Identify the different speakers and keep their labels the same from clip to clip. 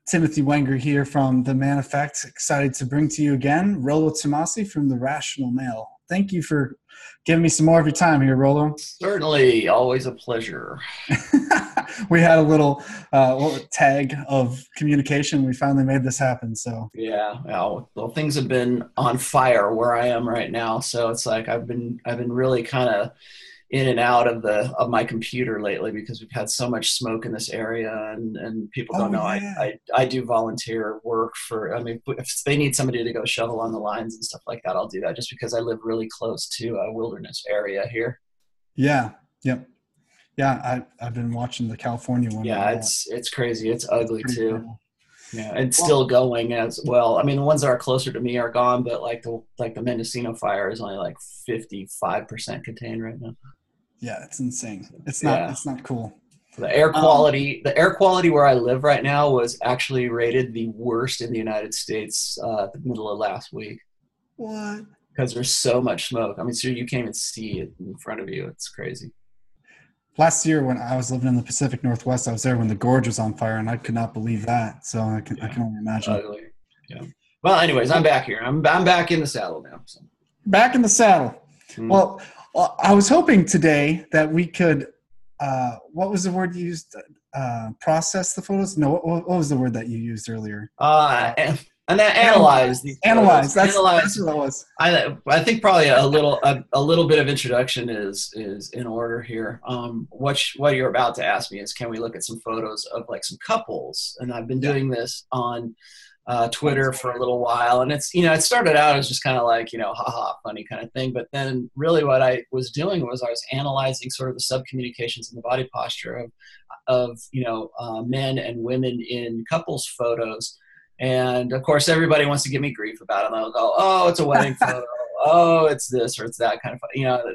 Speaker 1: Timothy Wenger here from The Man Effect. Excited to bring to you again Rollo Tomasi from The Rational Male. Thank you for giving me some more of your time here, Rollo.
Speaker 2: Certainly, always a pleasure.
Speaker 1: We had a little tag of communication. We finally made this happen. So
Speaker 2: yeah, well, things have been on fire where I am right now. So it's like I've been really kind of in and out of my computer lately because we've had so much smoke in this area, and people don't know.
Speaker 1: Yeah.
Speaker 2: I do volunteer work for. I mean, if they need somebody to go shovel on the lines and stuff like that, I'll do that just because I live really close to a wilderness area here.
Speaker 1: Yeah. Yep. Yeah, I've been watching the California one.
Speaker 2: Yeah, it's crazy. It's ugly too.
Speaker 1: Cool.
Speaker 2: Yeah, it's still going as well. I mean, the ones that are closer to me are gone, but like the Mendocino fire is only like 55% contained right now.
Speaker 1: Yeah, it's insane. It's not cool.
Speaker 2: The air quality where I live right now was actually rated the worst in the United States at the middle of last week.
Speaker 1: What?
Speaker 2: Because there's so much smoke. I mean, so you can't even see it in front of you. It's crazy.
Speaker 1: Last year when I was living in the Pacific Northwest, I was there when the gorge was on fire, and I could not believe that. So I can only imagine.
Speaker 2: Ugly. Yeah. Well, anyways, I'm back here. I'm back in the saddle now. So.
Speaker 1: Back in the saddle. Well, I was hoping today that we could. What was the word you used? Process the photos? No. What was the word that you used earlier?
Speaker 2: And analyze these photos.
Speaker 1: Analyze. That's what it was.
Speaker 2: I think probably a little bit of introduction is in order here. What you're about to ask me is, can we look at some photos of like some couples? And I've been doing this on Twitter for a little while, and it's it started out as just kind of like haha funny kind of thing, but then really what I was doing was I was analyzing sort of the subcommunications in the body posture of men and women in couples photos. And of course, everybody wants to give me grief about it. They'll go, "Oh, it's a wedding photo. Oh, it's this or it's that kind of."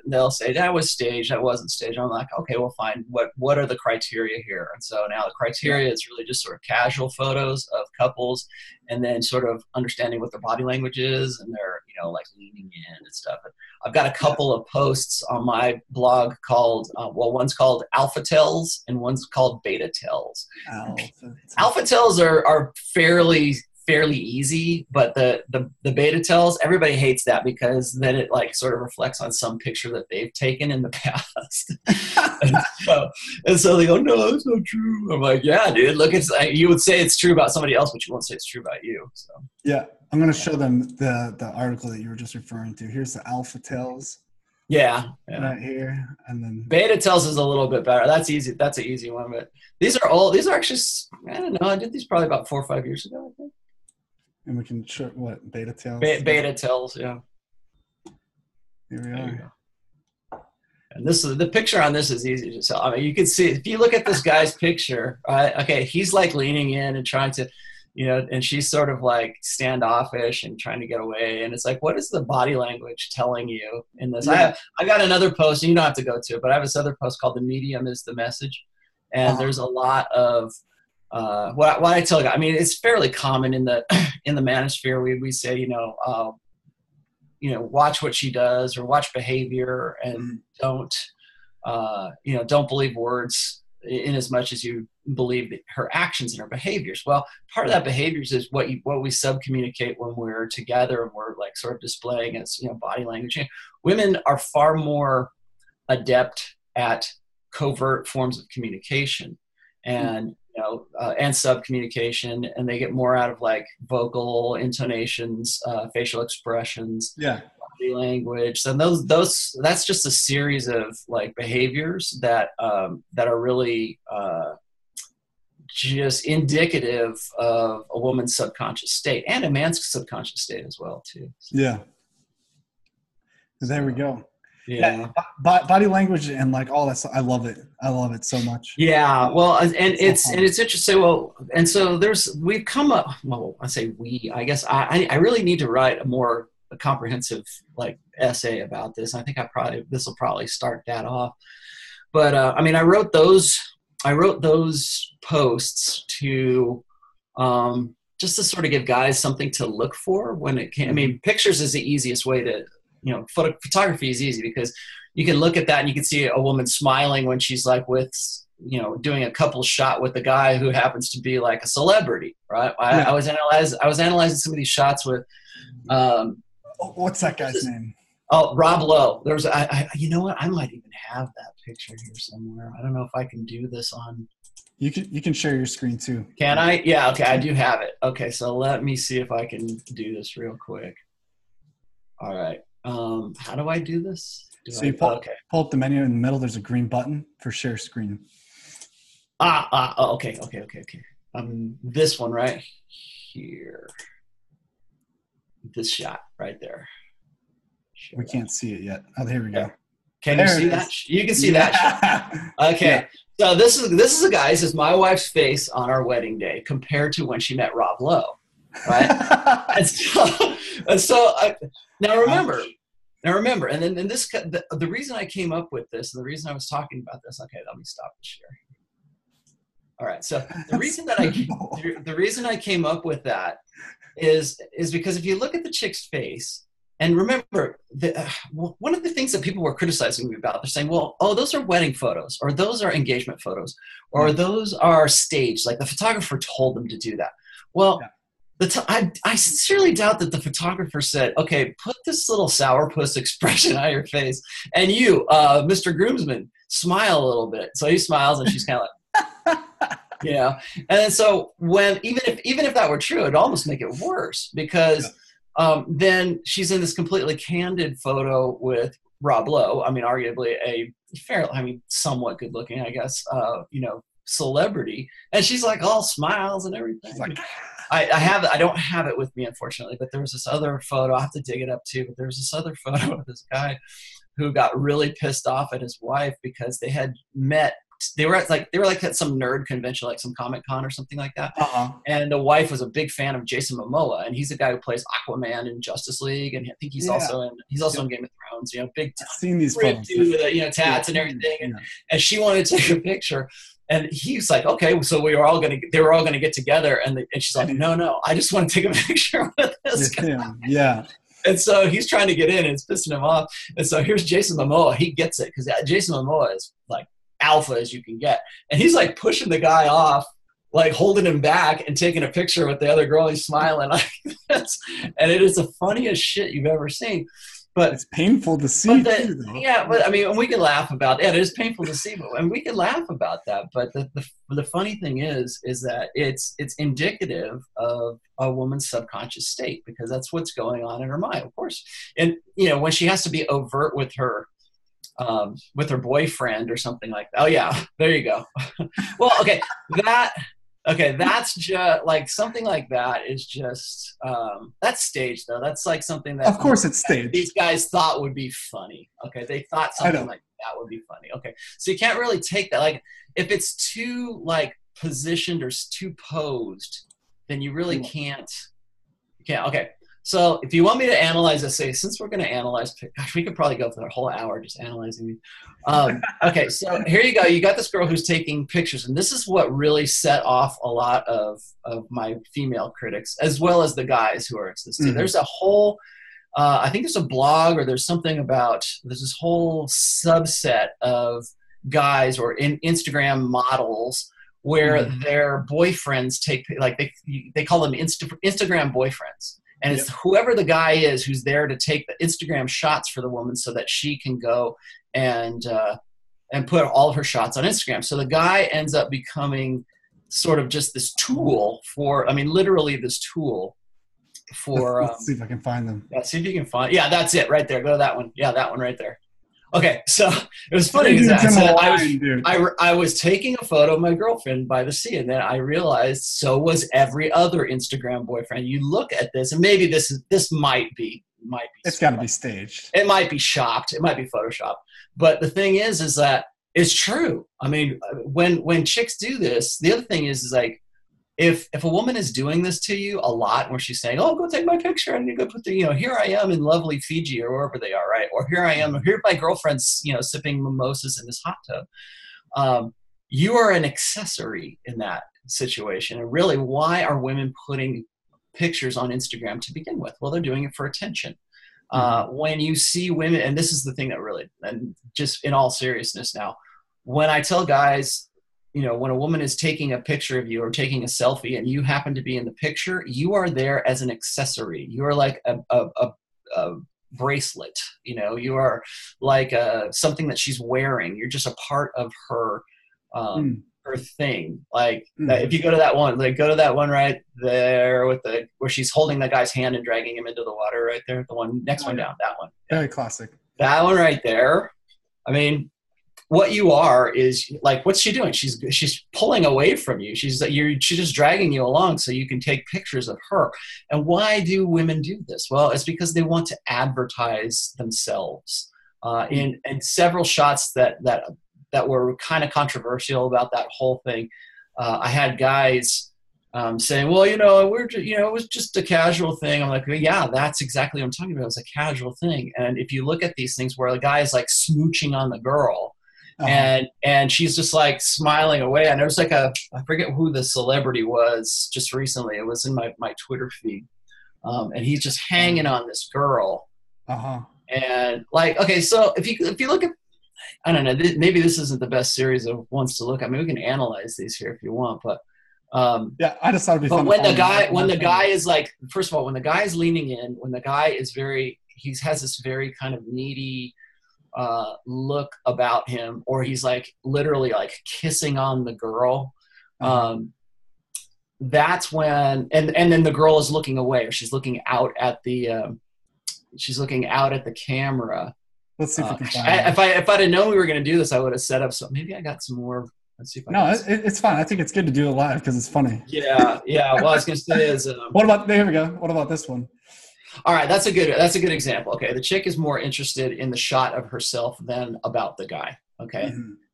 Speaker 2: They'll say that was staged, that wasn't staged. I'm like, okay, well, fine. What are the criteria here? And so now the criteria is really just sort of casual photos of couples, and then sort of understanding what their body language is, and they're like leaning in and stuff. And I've got a couple of posts on my blog called one's called Alpha Tells and one's called Beta Tells. Alpha Tells are fairly easy, but the Beta Tells, everybody hates that because then it like sort of reflects on some picture that they've taken in the past. and so they go, "No, that's not true." I'm like, "Yeah, dude, look, you would say it's true about somebody else, but you won't say it's true about you." So
Speaker 1: yeah, I'm going to show them the article that you were just referring to. Here's the Alpha Tells.
Speaker 2: Yeah.
Speaker 1: Right here, and then
Speaker 2: Beta Tells is a little bit better. That's easy. That's an easy one, but these are old. These are actually, I don't know. I did these probably about 4 or 5 years ago, I think.
Speaker 1: And we can show what Beta Tells.
Speaker 2: Beta Tells, yeah.
Speaker 1: Here we are.
Speaker 2: And the picture on this is easy to tell. I mean, you can see if you look at this guy's picture. Right? Okay, he's like leaning in and trying to, and she's sort of like standoffish and trying to get away. And it's like, what is the body language telling you in this?
Speaker 1: Yeah.
Speaker 2: I got another post, and you don't have to go to it, but I have this other post called "The Medium is the Message," and there's a lot of what I tell you. I mean, it's fairly common in the manosphere. We say, watch what she does or watch behavior, and don't believe words in as much as you believe her actions and her behaviors. Well, part of that behaviors is what we subcommunicate when we're together and we're like sort of displaying as body language. Women are far more adept at covert forms of communication and and subcommunication, and they get more out of like vocal intonations, facial expressions, body language. So that's just a series of like behaviors that are really just indicative of a woman's subconscious state and a man's subconscious state as well too.
Speaker 1: Yeah. There we go.
Speaker 2: Yeah.
Speaker 1: Body language and like all that stuff. I love it so much.
Speaker 2: Yeah. Well, and it's interesting. Well, and so we've come up, well, I guess I really need to write a comprehensive like essay about this. I think this will probably start that off. But I mean, I wrote those posts to just to sort of give guys something to look for when it came. I mean, pictures is the easiest way to, photography is easy because you can look at that and you can see a woman smiling when she's like with doing a couple shot with a guy who happens to be like a celebrity, right? I was analyzing some of these shots with,
Speaker 1: what's that guy's name?
Speaker 2: Oh, Rob Lowe. There's, you know what? I might even have that picture here somewhere. I don't know if I can do this on.
Speaker 1: You can share your screen too.
Speaker 2: Can I? Yeah. Okay. I do have it. Okay. So let me see if I can do this real quick. All right. How do I do this?
Speaker 1: You pull up the menu in the middle. There's a green button for share screen.
Speaker 2: Okay. This one right here. This shot right there.
Speaker 1: We can't see it yet. Oh, here we go.
Speaker 2: Can you see that? You can see that shot. Okay. Yeah. So this is a guy. This is my wife's face on our wedding day compared to when she met Rob Lowe, right? Now remember, and then the reason I came up with this, and the reason I was talking about this. Okay, let me stop the share. All right. So the reason I came up with that is because if you look at the chick's face. And remember, one of the things that people were criticizing me about, they're saying, well, those are wedding photos, or those are engagement photos, or those are staged. Like the photographer told them to do that. Well, I sincerely doubt that the photographer said, okay, put this little sourpuss expression on your face. And you, Mr. Groomsman, smile a little bit. So he smiles and she's kind of like, And so even if that were true, it'd almost make it worse because then she's in this completely candid photo with Rob Lowe. I mean, arguably somewhat good looking, I guess, celebrity. And she's like all smiles and everything. Like, I don't have it with me, unfortunately, but there was this other photo. I have to dig it up too, but there was this other photo of this guy who got really pissed off at his wife because they had met. They were at some nerd convention, like some Comic-Con or something like that. And the wife was a big fan of Jason Momoa, and he's the guy who plays Aquaman in Justice League, and I think he's also in Game of Thrones. Big,
Speaker 1: I've seen these photos
Speaker 2: with tats and everything. And she wanted to take a picture, and he's like, okay, so they were all gonna get together, and she's like, no, I just want to take a picture with this guy.
Speaker 1: Yeah.
Speaker 2: And so he's trying to get in, and it's pissing him off. And so here's Jason Momoa. He gets it because Jason Momoa is like alpha as you can get, and he's like pushing the guy off, like holding him back and taking a picture with the other girl. He's smiling like this, and it is the funniest shit you've ever seen. But
Speaker 1: it's painful to see too, though.
Speaker 2: Yeah, but I mean, we can laugh about it. It is painful to see, and we can laugh about that. But the funny thing is that it's indicative of a woman's subconscious state, because that's what's going on in her mind, of course. And when she has to be overt with her boyfriend or something like that. Oh yeah, there you go. Well, that's just like something like that is just that's staged though. That's like something that,
Speaker 1: of course, it's staged.
Speaker 2: These guys thought would be funny. Okay, they thought something like that would be funny. Okay, so you can't really take that. Like if it's too like positioned or too posed, then you really can't. Okay. So if you want me to analyze this, since we're going to analyze, gosh, we could probably go for a whole hour just analyzing these. Okay, so here you go. You got this girl who's taking pictures, and this is what really set off a lot of my female critics, as well as the guys who are into this too. Mm-hmm. There's a whole, I think there's a blog or there's something about, there's this whole subset of guys or Instagram models where their boyfriends take, like they call them Instagram boyfriends. And it's whoever the guy is who's there to take the Instagram shots for the woman so that she can go and put all of her shots on Instagram. So the guy ends up becoming sort of just this tool for, literally this tool for.
Speaker 1: Let's see if I can find them.
Speaker 2: Yeah, see if you can find. Yeah, that's it right there. Go to that one. Yeah, that one right there. Okay, so it was funny because I was taking a photo of my girlfriend by the sea, and then I realized so was every other Instagram boyfriend. You look at this, and maybe this might be.
Speaker 1: It's got to be staged.
Speaker 2: It might be shopped. It might be Photoshopped. But the thing is that it's true. I mean, when chicks do this, the other thing is like, if a woman is doing this to you a lot, where she's saying, "Oh, go take my picture," and you go put the, here I am in lovely Fiji or wherever they are, right? Or here I am, here my girlfriend's, sipping mimosas in this hot tub. You are an accessory in that situation. And really, why are women putting pictures on Instagram to begin with? Well, they're doing it for attention. When you see women, and this is the thing that really, and just in all seriousness now, when I tell guys, you know, when a woman is taking a picture of you or taking a selfie and you happen to be in the picture, you are there as an accessory. You are like a bracelet, you know, you are like something that she's wearing. You're just a part of her her thing. Like if you go to that one, like go to that one right there with the where she's holding that guy's hand and dragging him into the water right there. The one next one down, that one.
Speaker 1: Very classic.
Speaker 2: That one right there. I mean, what you are is like, what's she doing? She's pulling away from you. She's just dragging you along so you can take pictures of her. And why do women do this? Well, it's because they want to advertise themselves. In several shots that were kind of controversial about that whole thing, I had guys saying, well, you know, it was just a casual thing. I'm like, well, yeah, that's exactly what I'm talking about. It's a casual thing. And if you look at these things where the guy is like smooching on the girl, and she's just like smiling away. And there was like I forget who the celebrity was just recently. It was in my Twitter feed. And he's just hanging on this girl. And like, okay, so if you look at, I don't know, maybe this isn't the best series of ones to look at. I mean, we can analyze these here if you want, but
Speaker 1: yeah, I just thought it'd be fun.
Speaker 2: But when the guy is like, first of all, when the guy is leaning in, when the guy is he has this very kind of needy look about him, or he's like literally like kissing on the girl. That's when, and then the girl is looking away, or she's looking out at the camera.
Speaker 1: Let's see if we can find
Speaker 2: if I'd have known we were going to do this, I would have set up. So maybe I got some more. Let's see if
Speaker 1: it's fine. I think it's good to do it live because it's funny.
Speaker 2: Yeah. Well, I was going to say is
Speaker 1: there we go. What about this one?
Speaker 2: All right, that's a good example. Okay, the chick is more interested in the shot of herself than about the guy. Okay,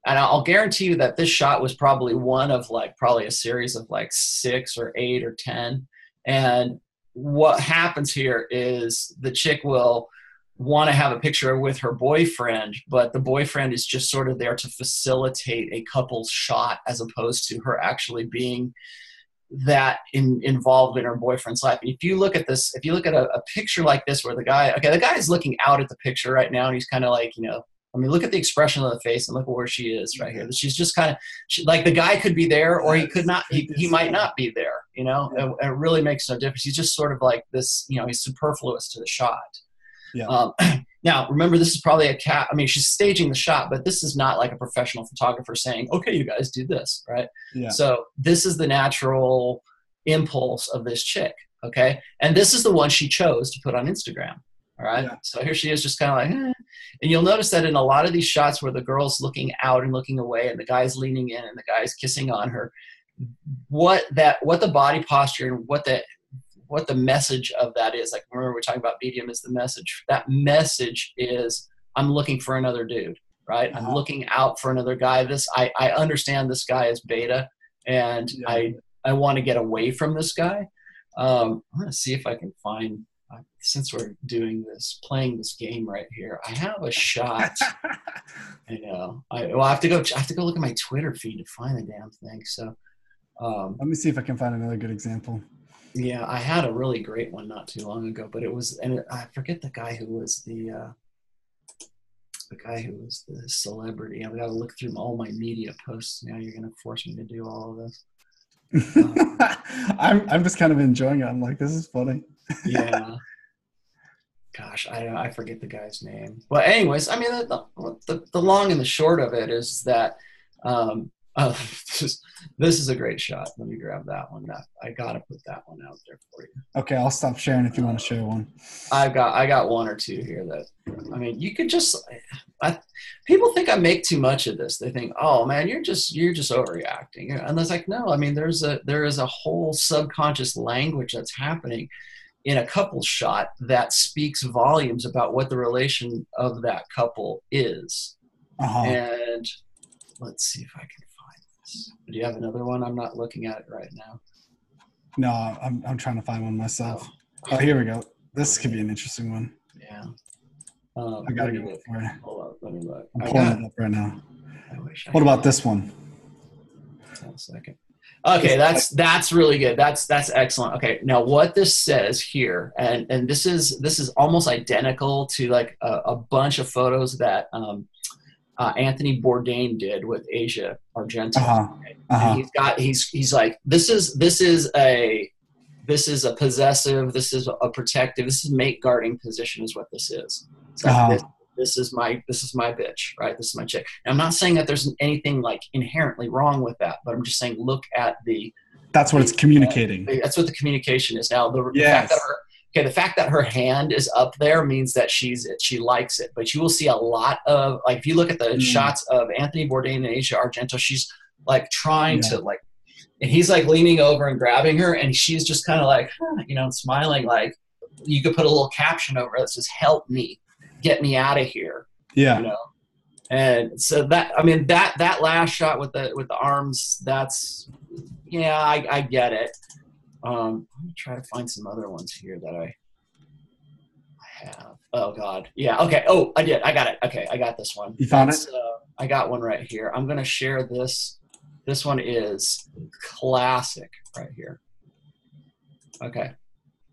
Speaker 2: and I'll guarantee you that this shot was probably one of probably a series of 6 or 8 or 10. And what happens here is the chick will want to have a picture with her boyfriend, but the boyfriend is just sort of there to facilitate a couple's shot as opposed to her actually being that involved in her boyfriend's life. And if you look at this, if you look at a picture like this where the guy is looking out at the picture right now, and he's kind of like, you know, I mean, look at the expression of the face and look at where she is right here. She's just kind of like, the guy could be there or he could not, he might not be there, you know, it really makes no difference. He's just sort of like this, you know, he's superfluous to the shot.
Speaker 1: Yeah.
Speaker 2: Now, remember, this is probably I mean, she's staging the shot, but this is not like a professional photographer saying, okay, you guys do this, right?
Speaker 1: Yeah.
Speaker 2: So this is the natural impulse of this chick, okay? And this is the one she chose to put on Instagram, all right? Yeah. So here she is just kind of like, eh. And you'll notice that in a lot of these shots where the girl's looking out and looking away and the guy's leaning in and the guy's kissing on her, what the body posture and what the message of that is, like, remember we're talking about medium is the message. That message is, I'm looking for another dude, right? I'm looking out for another guy. I understand this guy is beta, and I want to get away from this guy. I'm going to see if I can find, since we're doing this, playing this game right here, I have a shot. I know. I have to go look at my Twitter feed to find the damn thing. So
Speaker 1: let me see if I can find another good example.
Speaker 2: Yeah, I had a really great one not too long ago, but I forget the guy who was the celebrity. I've got to look through all my media posts. Now you're going to force me to do all of this.
Speaker 1: I'm just kind of enjoying it. I'm like, this is funny.
Speaker 2: Yeah. Gosh, I forget the guy's name. Well, anyways, I mean, the long and the short of it is that this is a great shot. Let me grab that one. I gotta put that one out there for you.
Speaker 1: Okay, I'll stop sharing if you want to share one.
Speaker 2: I got one or two here that, I mean, you could just. People think I make too much of this. They think, oh man, you're just overreacting. And it's like, no. I mean, there is a whole subconscious language that's happening in a couple shot that speaks volumes about what the relation of that couple is. And let's see if I can find this. Do you have another one? I'm not looking at it right now.
Speaker 1: No, I'm trying to find one myself. Oh, here we go. This could be an interesting one.
Speaker 2: Yeah.
Speaker 1: I gotta get it for you.
Speaker 2: Hold on, let me look.
Speaker 1: I'm pulling it up right now. What about this one?
Speaker 2: Hold on a second. Okay, that's really good. That's excellent. Okay, now what this says here, and this is almost identical to like a bunch of photos that Anthony Bourdain did with Asia Argento.
Speaker 1: Uh-huh.
Speaker 2: And he's like, this is a possessive, this is a protective, this is mate guarding position is what this is. It's like this is my bitch, right? This is my chick. And I'm not saying that there's anything like inherently wrong with that, but I'm just saying look at
Speaker 1: that's what it's communicating.
Speaker 2: That's what the communication is. Now the fact that her hand is up there means that she likes it. But you will see a lot of, like, if you look at the shots of Anthony Bourdain and Asia Argento, she's like trying to like, and he's like leaning over and grabbing her, and she's just kind of like, smiling. Like, you could put a little caption over it that says, "Help me, get me out of here."
Speaker 1: Yeah.
Speaker 2: And so that last shot with the arms, that's, I get it. Let me try to find some other ones here that I have. Oh God. Yeah. Okay. Oh, I did. I got it. Okay. I got this one.
Speaker 1: You found it?
Speaker 2: I got one right here. I'm going to share this. This one is classic right here. Okay.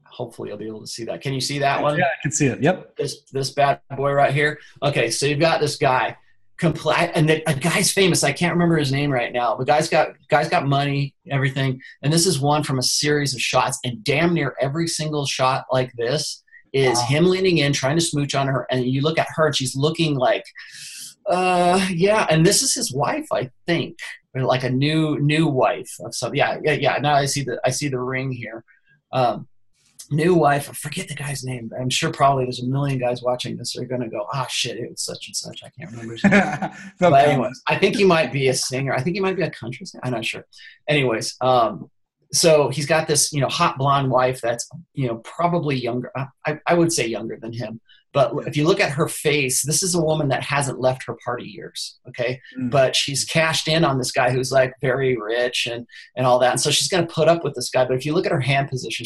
Speaker 2: Hopefully you'll be able to see that. Can you see that one?
Speaker 1: Yeah, I can see it. Yep.
Speaker 2: This bad boy right here. Okay. So you've got this guy. And a guy's famous. I can't remember his name right now. But guy's got money, everything. And this is one from a series of shots. And damn near every single shot like this is him leaning in, trying to smooch on her. And you look at her, and she's looking like, And this is his wife, I think, like a new wife of some. Yeah. Now I see the ring here. New wife. I forget the guy's name. I'm sure probably there's a million guys watching this. They're going to go, shit, it was such and such. I can't remember his name. But anyways, I think he might be a singer. I think he might be a country singer. I'm not sure. Anyways, so he's got this, hot blonde wife that's, probably younger. I would say younger than him. But if you look at her face, this is a woman that hasn't left her party years, okay? But she's cashed in on this guy who's like very rich and all that. And so she's going to put up with this guy. But if you look at her hand position,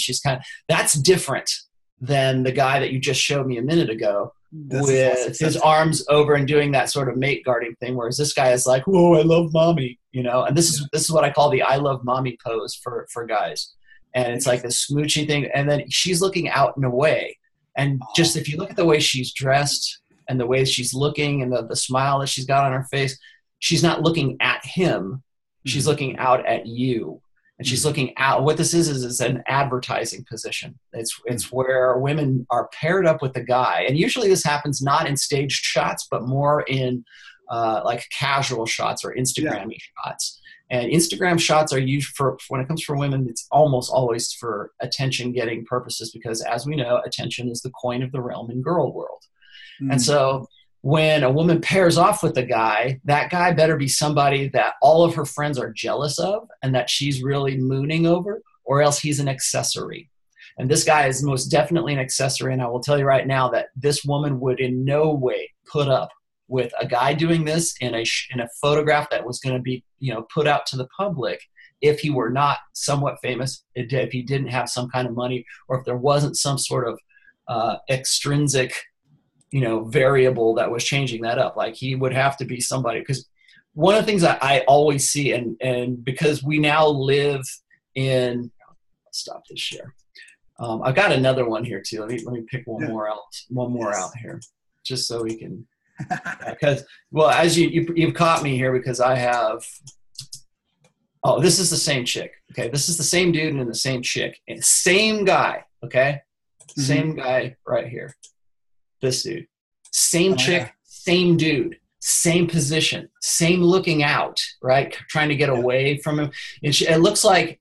Speaker 2: that's different than the guy that you just showed me a minute ago with his arms over and doing that sort of mate guarding thing. Whereas this guy is like, whoa, I love mommy, And this is what I call the I love mommy pose for guys. And it's like this smooching thing. And then she's looking out and away. And just if you look at the way she's dressed and the way she's looking and the smile that she's got on her face, she's not looking at him. She's looking out at you. And she's looking out. What this is an advertising position. It's where women are paired up with the guy. And usually this happens not in staged shots, but more in like casual shots or Instagram-y shots. And Instagram shots are used when it comes from women, it's almost always for attention-getting purposes because, as we know, attention is the coin of the realm in girl world. And so when a woman pairs off with a guy, that guy better be somebody that all of her friends are jealous of and that she's really mooning over, or else he's an accessory. And this guy is most definitely an accessory, and I will tell you right now that this woman would in no way put up with a guy doing this in a photograph that was going to be, put out to the public if he were not somewhat famous, if he didn't have some kind of money, or if there wasn't some sort of extrinsic, variable that was changing that up. Like he would have to be somebody, because one of the things that I always see, and because we now live in, stop this share. I've got another one here too. Let me pick one more out here, just so we can. Because, well, as you've caught me here because I have. Oh, this is the same chick. Okay, this is the same dude and the same chick, and same guy. Okay, same guy right here. This dude, same chick, same dude, same position, same looking out, right? Trying to get away from him. It looks like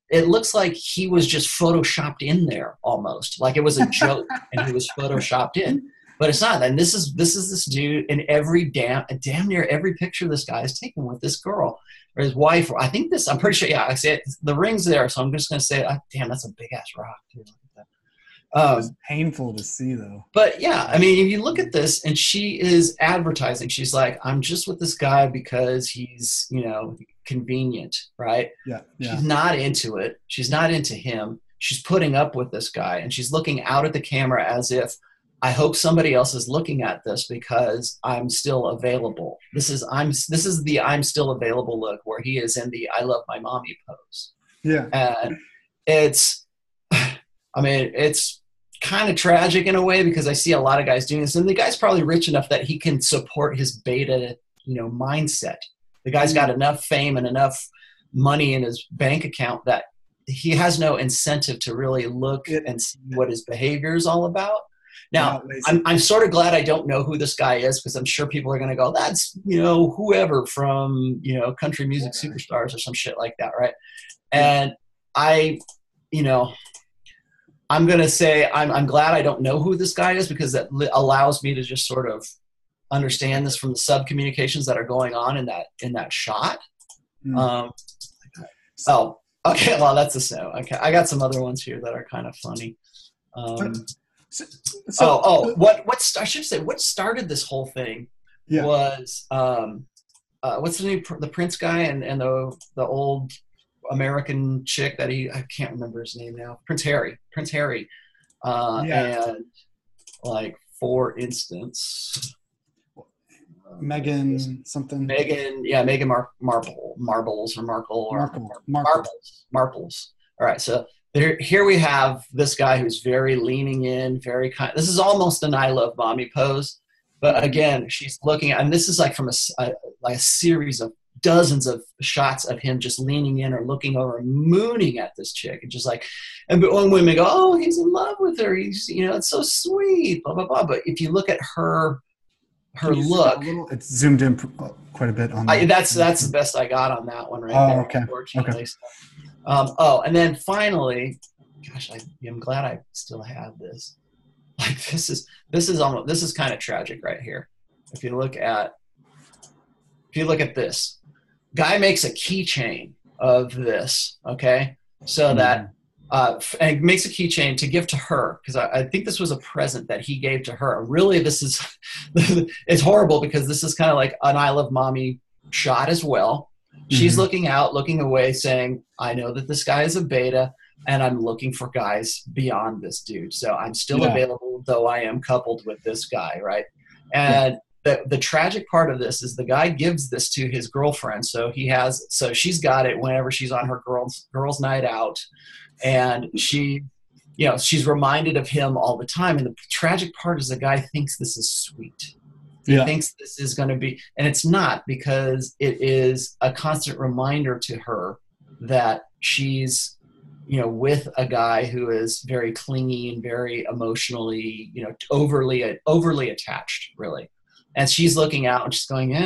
Speaker 2: he was just photoshopped in there almost, like it was a joke and he was photoshopped in. But it's not. And this is this dude in every damn near every picture this guy is taken with this girl or his wife. Or I'm pretty sure. Yeah, I say it, the ring's there, so I'm just gonna say, damn, that's a big ass rock. Dude.
Speaker 1: It's painful to see though.
Speaker 2: But yeah, I mean, if you look at this, and she is advertising. She's like, I'm just with this guy because he's, convenient, right?
Speaker 1: Yeah.
Speaker 2: She's not into it. She's not into him. She's putting up with this guy, and she's looking out at the camera as if, I hope somebody else is looking at this because I'm still available. This is the I'm still available look where he is in the I love my mommy pose.
Speaker 1: Yeah.
Speaker 2: And it's kind of tragic in a way because I see a lot of guys doing this, and the guy's probably rich enough that he can support his beta, mindset. The guy's got enough fame and enough money in his bank account that he has no incentive to really look and see what his behavior is all about. Now, I'm sort of glad I don't know who this guy is, because I'm sure people are going to go, that's, whoever from, country music superstars or some shit like that, right? And I'm going to say I'm glad I don't know who this guy is, because that allows me to just sort of understand this from the sub-communications that are going on in that shot. Oh, okay. Well, that's a so. Okay, I got some other ones here that are kind of funny. What started this whole thing was what's the name? The Prince guy and the old American chick that I can't remember his name now. Prince Harry. And like, for instance,
Speaker 1: Meghan something.
Speaker 2: Meghan Marbles. All right, so here we have this guy who's very leaning in, very kind. This is almost an I love mommy pose, but again, she's looking at, and this is like from a series of dozens of shots of him just leaning in or looking over and mooning at this chick, and just like, and when women go, oh, he's in love with her, he's, it's so sweet, blah blah blah. But if you look at her look,
Speaker 1: it's zoomed in quite a bit on that.
Speaker 2: That's the best I got on that one right there.
Speaker 1: Okay.
Speaker 2: Unfortunately. Okay. And then finally, gosh, I'm glad I still have this. Like, this is kind of tragic right here. If you look at this, guy makes a keychain of this. Okay, so that. And makes a keychain to give to her, because I think this was a present that he gave to her. Really, this is it's horrible, because this is kind of like an I love mommy shot as well. She's looking out, looking away, saying, I know that this guy is a beta, and I'm looking for guys beyond this dude. So I'm still available, though I am coupled with this guy, right? And the tragic part of this is the guy gives this to his girlfriend. So she's got it whenever she's on her girls' night out. And she's reminded of him all the time. And the tragic part is the guy thinks this is sweet. He thinks this is going to be, and it's not, because it is a constant reminder to her that she's, with a guy who is very clingy and very emotionally, overly attached, really. And she's looking out and she's going,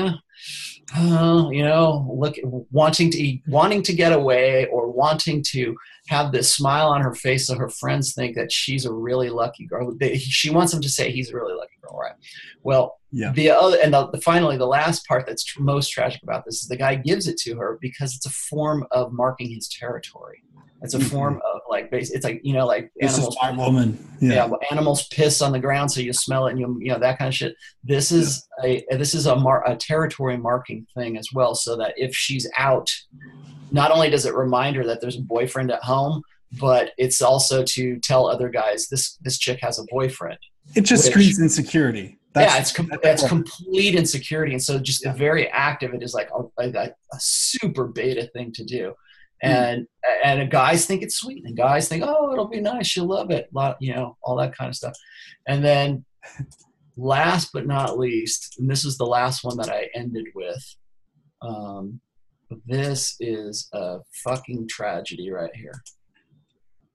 Speaker 2: look, wanting to get away, or wanting to have this smile on her face so her friends think that she's a really lucky girl. She wants them to say he's a really lucky girl, right? Well, finally, the last part that's most tragic about this is the guy gives it to her because it's a form of marking his territory. It's a form of it's like, like
Speaker 1: this
Speaker 2: animals.
Speaker 1: Is my woman.
Speaker 2: Animals piss on the ground so you smell it, and that kind of shit. This is a territory marking thing as well, so that if she's out, not only does it remind her that there's a boyfriend at home, but it's also to tell other guys this chick has a boyfriend.
Speaker 1: It just screams insecurity.
Speaker 2: It's complete insecurity, and so just the very act of it is like a super beta thing to do. And guys think it's sweet, and guys think, oh, it'll be nice, she'll love it, all that kind of stuff. And then last but not least, and this is the last one that I ended with, this is a fucking tragedy right here.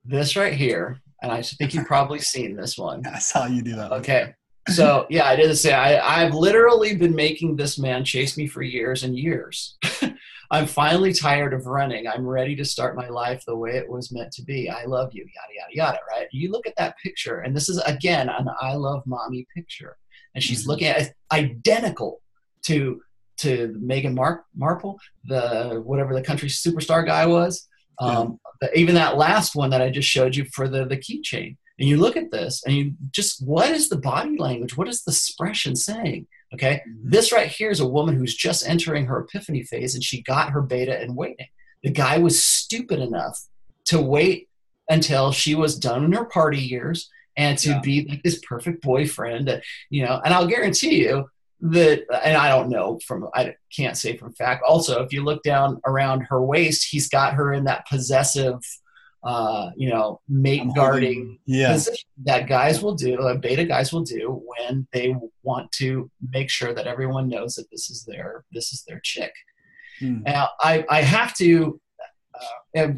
Speaker 2: This right here, and I think you've probably seen this one.
Speaker 1: I saw you do that.
Speaker 2: Okay. So, I did say, I've literally been making this man chase me for years and years. I'm finally tired of running. I'm ready to start my life the way it was meant to be. I love you, yada, yada, yada, right? You look at that picture, and this is, again, an I love mommy picture. And she's looking at it, identical to Meghan Markle, whatever the country superstar guy was. Even that last one that I just showed you for the keychain. And you look at this, and you just, what is the body language? What is the expression saying? Okay, this right here is a woman who's just entering her epiphany phase, and she got her beta and waiting. The guy was stupid enough to wait until she was done in her party years and to be like this perfect boyfriend, and I'll guarantee you that, and I can't say from fact. Also, if you look down around her waist, he's got her in that possessive, mate guarding position that guys will do, beta guys will do when they want to make sure that everyone knows that this is their chick.
Speaker 1: Mm.
Speaker 2: Now, I have to, I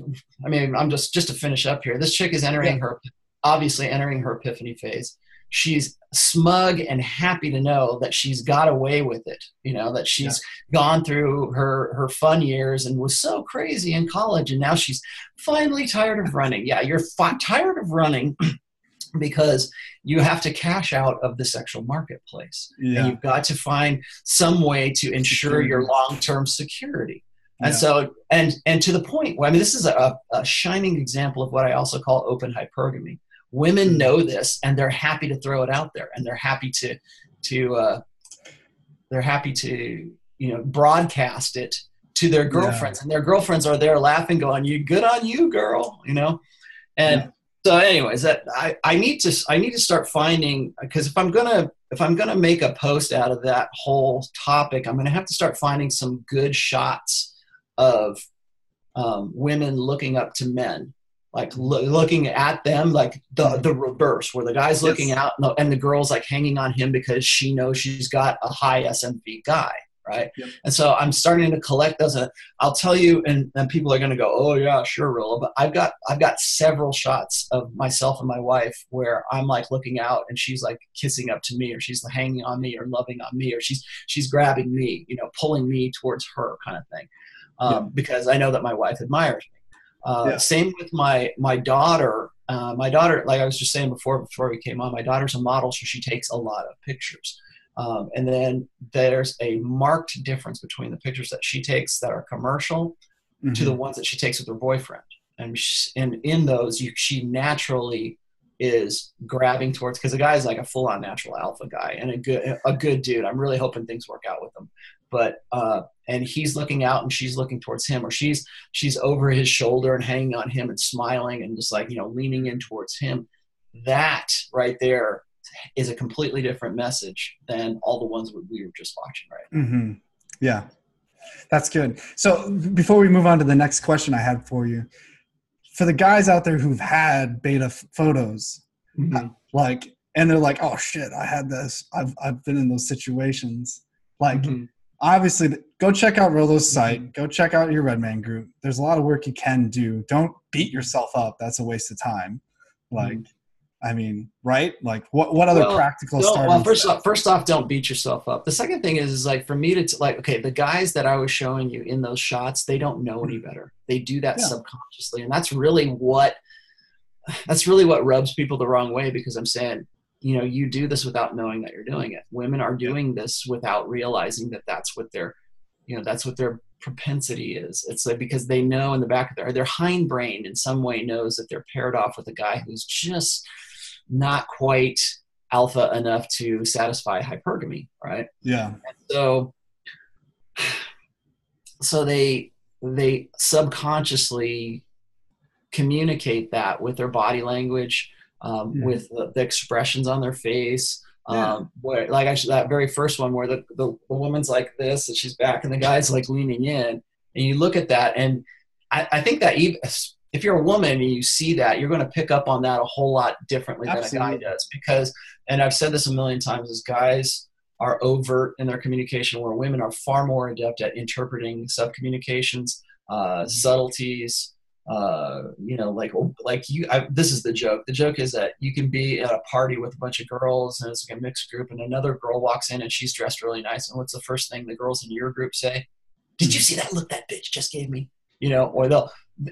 Speaker 2: mean, I'm just to finish up here. This chick is obviously entering her epiphany phase. She's smug and happy to know that she's got away with it. You know, that she's gone through her fun years and was so crazy in college. And now she's finally tired of running. Yeah, you're tired of running because you have to cash out of the sexual marketplace.
Speaker 1: Yeah.
Speaker 2: And you've got to find some way to ensure your long-term security. And so, and to the point, I mean, this is a shining example of what I also call open hypergamy. Women know this, and they're happy to throw it out there, and they're happy to broadcast it to their girlfriends, and their girlfriends are there laughing, going, "You good on you, girl," you know. And so, anyways, that I need to start finding, because if I'm gonna make a post out of that whole topic, I'm gonna have to start finding some good shots of women looking up to men. Like looking at them, like the reverse, where the guy's looking out and the girl's like hanging on him because she knows she's got a high SMV guy, right? Yep. And so I'm starting to collect those. I'll tell you, and people are going to go, "Oh yeah, sure, Rilla." But I've got several shots of myself and my wife where I'm like looking out and she's like kissing up to me, or she's hanging on me, or loving on me, or she's grabbing me, you know, pulling me towards her, kind of thing, because I know that my wife admires me. Same with my daughter. My daughter, like I was just saying before we came on, my daughter's a model, so she takes a lot of pictures. And then there's a marked difference between the pictures that she takes that are commercial to the ones that she takes with her boyfriend. And in those, she naturally is grabbing towards, because the guy's like a full-on natural alpha guy and a good dude. I'm really hoping things work out with him. But and he's looking out and she's looking towards him, or she's over his shoulder and hanging on him and smiling and just like, you know, leaning in towards him. That right there is a completely different message than all the ones we were just watching, right?
Speaker 1: Mm-hmm. Yeah, that's good. So before we move on to the next question I had for you, for the guys out there who've had beta photos, like, and they're like, "Oh shit, I had this. I've been in those situations." Like, obviously, go check out Rillo's site. Go check out your Redman group. There's a lot of work you can do. Don't beat yourself up. That's a waste of time. Like, I mean, right? Like, what other practical starting?
Speaker 2: Well, first off, don't beat yourself up. The second thing is like, for me to like, okay, the guys that I was showing you in those shots, they don't know any better. They do that subconsciously, and that's really what rubs people the wrong way, because I'm saying, you know, you do this without knowing that you're doing it. Women are doing this without realizing that that's what their propensity is. It's like, because they know in the back of their hindbrain in some way knows that they're paired off with a guy who's just not quite alpha enough to satisfy hypergamy, right?
Speaker 1: Yeah.
Speaker 2: And so they subconsciously communicate that with their body language, with the expressions on their face. Where, like, actually that very first one where the woman's like this and she's back and the guy's like leaning in, and you look at that, and I think that even if you're a woman and you see that, you're going to pick up on that a whole lot differently than a guy does, because, and I've said this a million times, is guys are overt in their communication, where women are far more adept at interpreting subcommunications, subtleties. You know, this is the joke. The joke is that you can be at a party with a bunch of girls and it's like a mixed group, and another girl walks in and she's dressed really nice, and what's the first thing the girls in your group say? "Did you see that look that bitch just gave me?" You know, or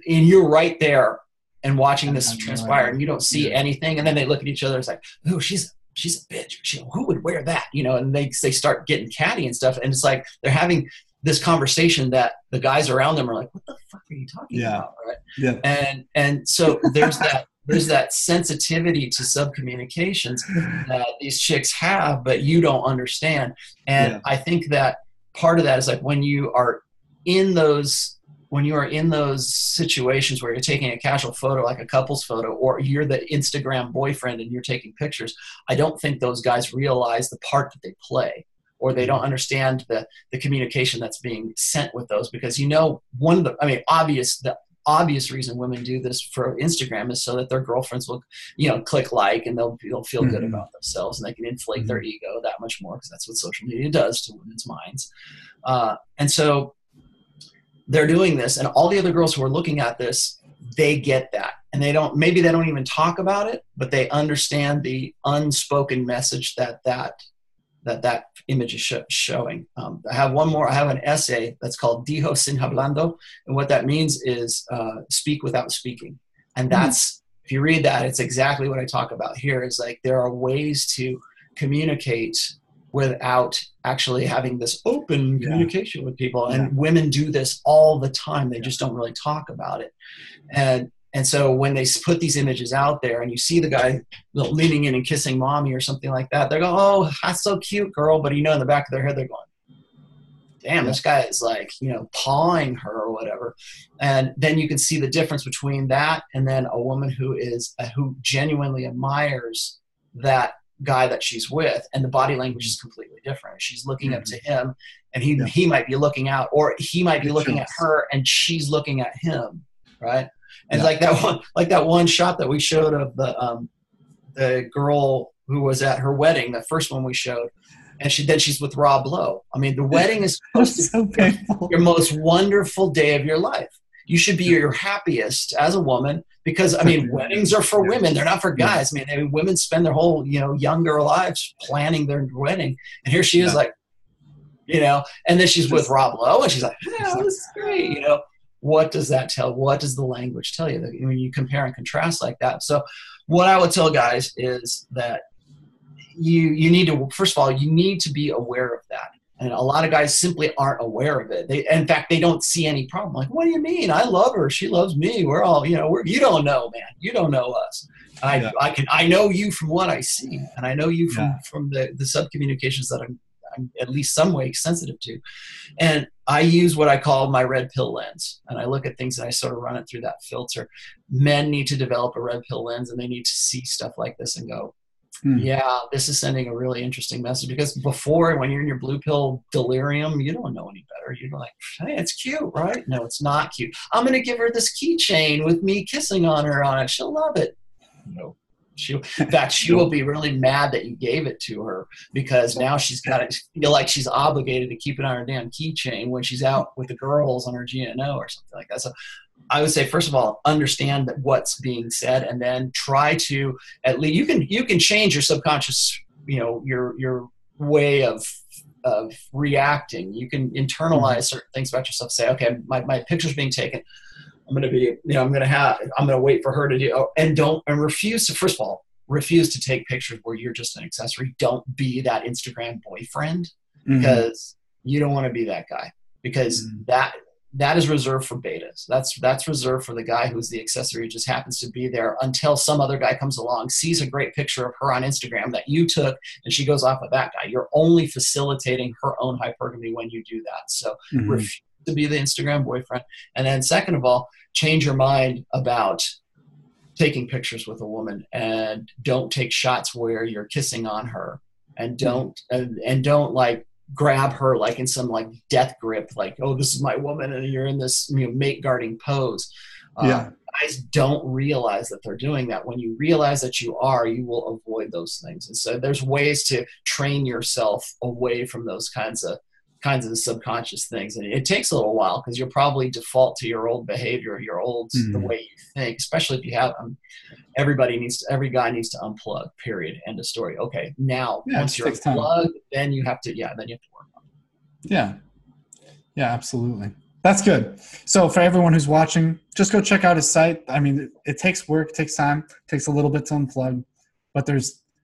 Speaker 2: and you're right there and watching this transpire, and you don't see anything, and then they look at each other and it's like, "Oh, she's a bitch. Who would wear that?" You know, and they start getting catty and stuff, and it's like they're having this conversation that the guys around them are like, "What the fuck are you talking about?" Right? Yeah. And so there's that sensitivity to subcommunications that these chicks have, but you don't understand. And I think that part of that is like, when you are in those situations where you're taking a casual photo, like a couple's photo, or you're the Instagram boyfriend and you're taking pictures, I don't think those guys realize the part that they play, or they don't understand the communication that's being sent with those. Because, you know, the obvious reason women do this for Instagram is so that their girlfriends will, you know, click like, and they'll feel good about themselves, and they can inflate their ego that much more, because that's what social media does to women's minds. And so they're doing this, and all the other girls who are looking at this, they get that. And maybe they don't even talk about it, but they understand the unspoken message that image is showing. I have one more. I have an essay that's called Dijo sin hablando. And what that means is speak without speaking. And that's, if you read that, it's exactly what I talk about here, is like there are ways to communicate without actually having this open communication with people. And women do this all the time. They just don't really talk about it. And so when they put these images out there and you see the guy leaning in and kissing mommy or something like that, they go, oh, that's so cute, girl. But, in the back of their head, they're going, damn, this guy is like, pawing her or whatever. And then you can see the difference between that and then a woman who genuinely admires that guy that she's with, and the body language is completely different. She's looking up to him, and he might be looking out, or he might be looking at her and she's looking at him, right? And like that one shot that we showed of the girl who was at her wedding, the first one we showed, and she's with Rob Lowe. I mean, the wedding is supposed to be your most wonderful day of your life. You should be your happiest as a woman, because weddings are for women. They're not for guys. Women spend their whole, younger lives planning their wedding. And here she is like, and then she's with Rob Lowe and she's like, oh, this is great. What does that tell? What does the language tell you when you compare and contrast like that? So what I would tell guys is that you need to, first of all, you need to be aware of that. And a lot of guys simply aren't aware of it. In fact, they don't see any problem. Like, what do you mean? I love her. She loves me. We're all, you don't know, man. You don't know us. I know you from what I see. And I know you from the sub-communications that I'm at least some way sensitive to. And I use what I call my red pill lens. And I look at things and I sort of run it through that filter. Men need to develop a red pill lens, and they need to see stuff like this and go, yeah, this is sending a really interesting message. Because before, when you're in your blue pill delirium, you don't know any better. You're like, hey, it's cute, right? No, it's not cute. I'm going to give her this keychain with me kissing on her on it. She'll love it. No. In fact, she will be really mad that you gave it to her, because now she's got to feel like she's obligated to keep it on her damn keychain when she's out with the girls on her GNO or something like that. So I would say, first of all, understand that what's being said, and then try to, at least you can change your subconscious, your way of reacting. You can internalize certain things about yourself. Say, okay, my picture's being taken. I'm going to wait for her to do, and refuse to, first of all, refuse to take pictures where you're just an accessory. Don't be that Instagram boyfriend, because you don't want to be that guy, because that is reserved for betas. That's reserved for the guy who's the accessory, who just happens to be there until some other guy comes along, sees a great picture of her on Instagram that you took, and she goes off with that guy. You're only facilitating her own hypergamy when you do that. So refuse to be the Instagram boyfriend. And then second of all, change your mind about taking pictures with a woman, and don't take shots where you're kissing on her, and don't like grab her like in some like death grip, like, oh, this is my woman, and you're in this mate guarding pose. Guys don't realize that they're doing that. When you realize that you will avoid those things. And so there's ways to train yourself away from those kinds of subconscious things. And it takes a little while, because you'll probably default to your old behavior, the way you think, especially if you have every guy needs to unplug, period, end of story. Okay, now once you're unplugged, then you have to work on it.
Speaker 1: Yeah, absolutely. That's good. So for everyone who's watching, just go check out his site. I mean, it takes work, it takes time, it takes a little bit to unplug, but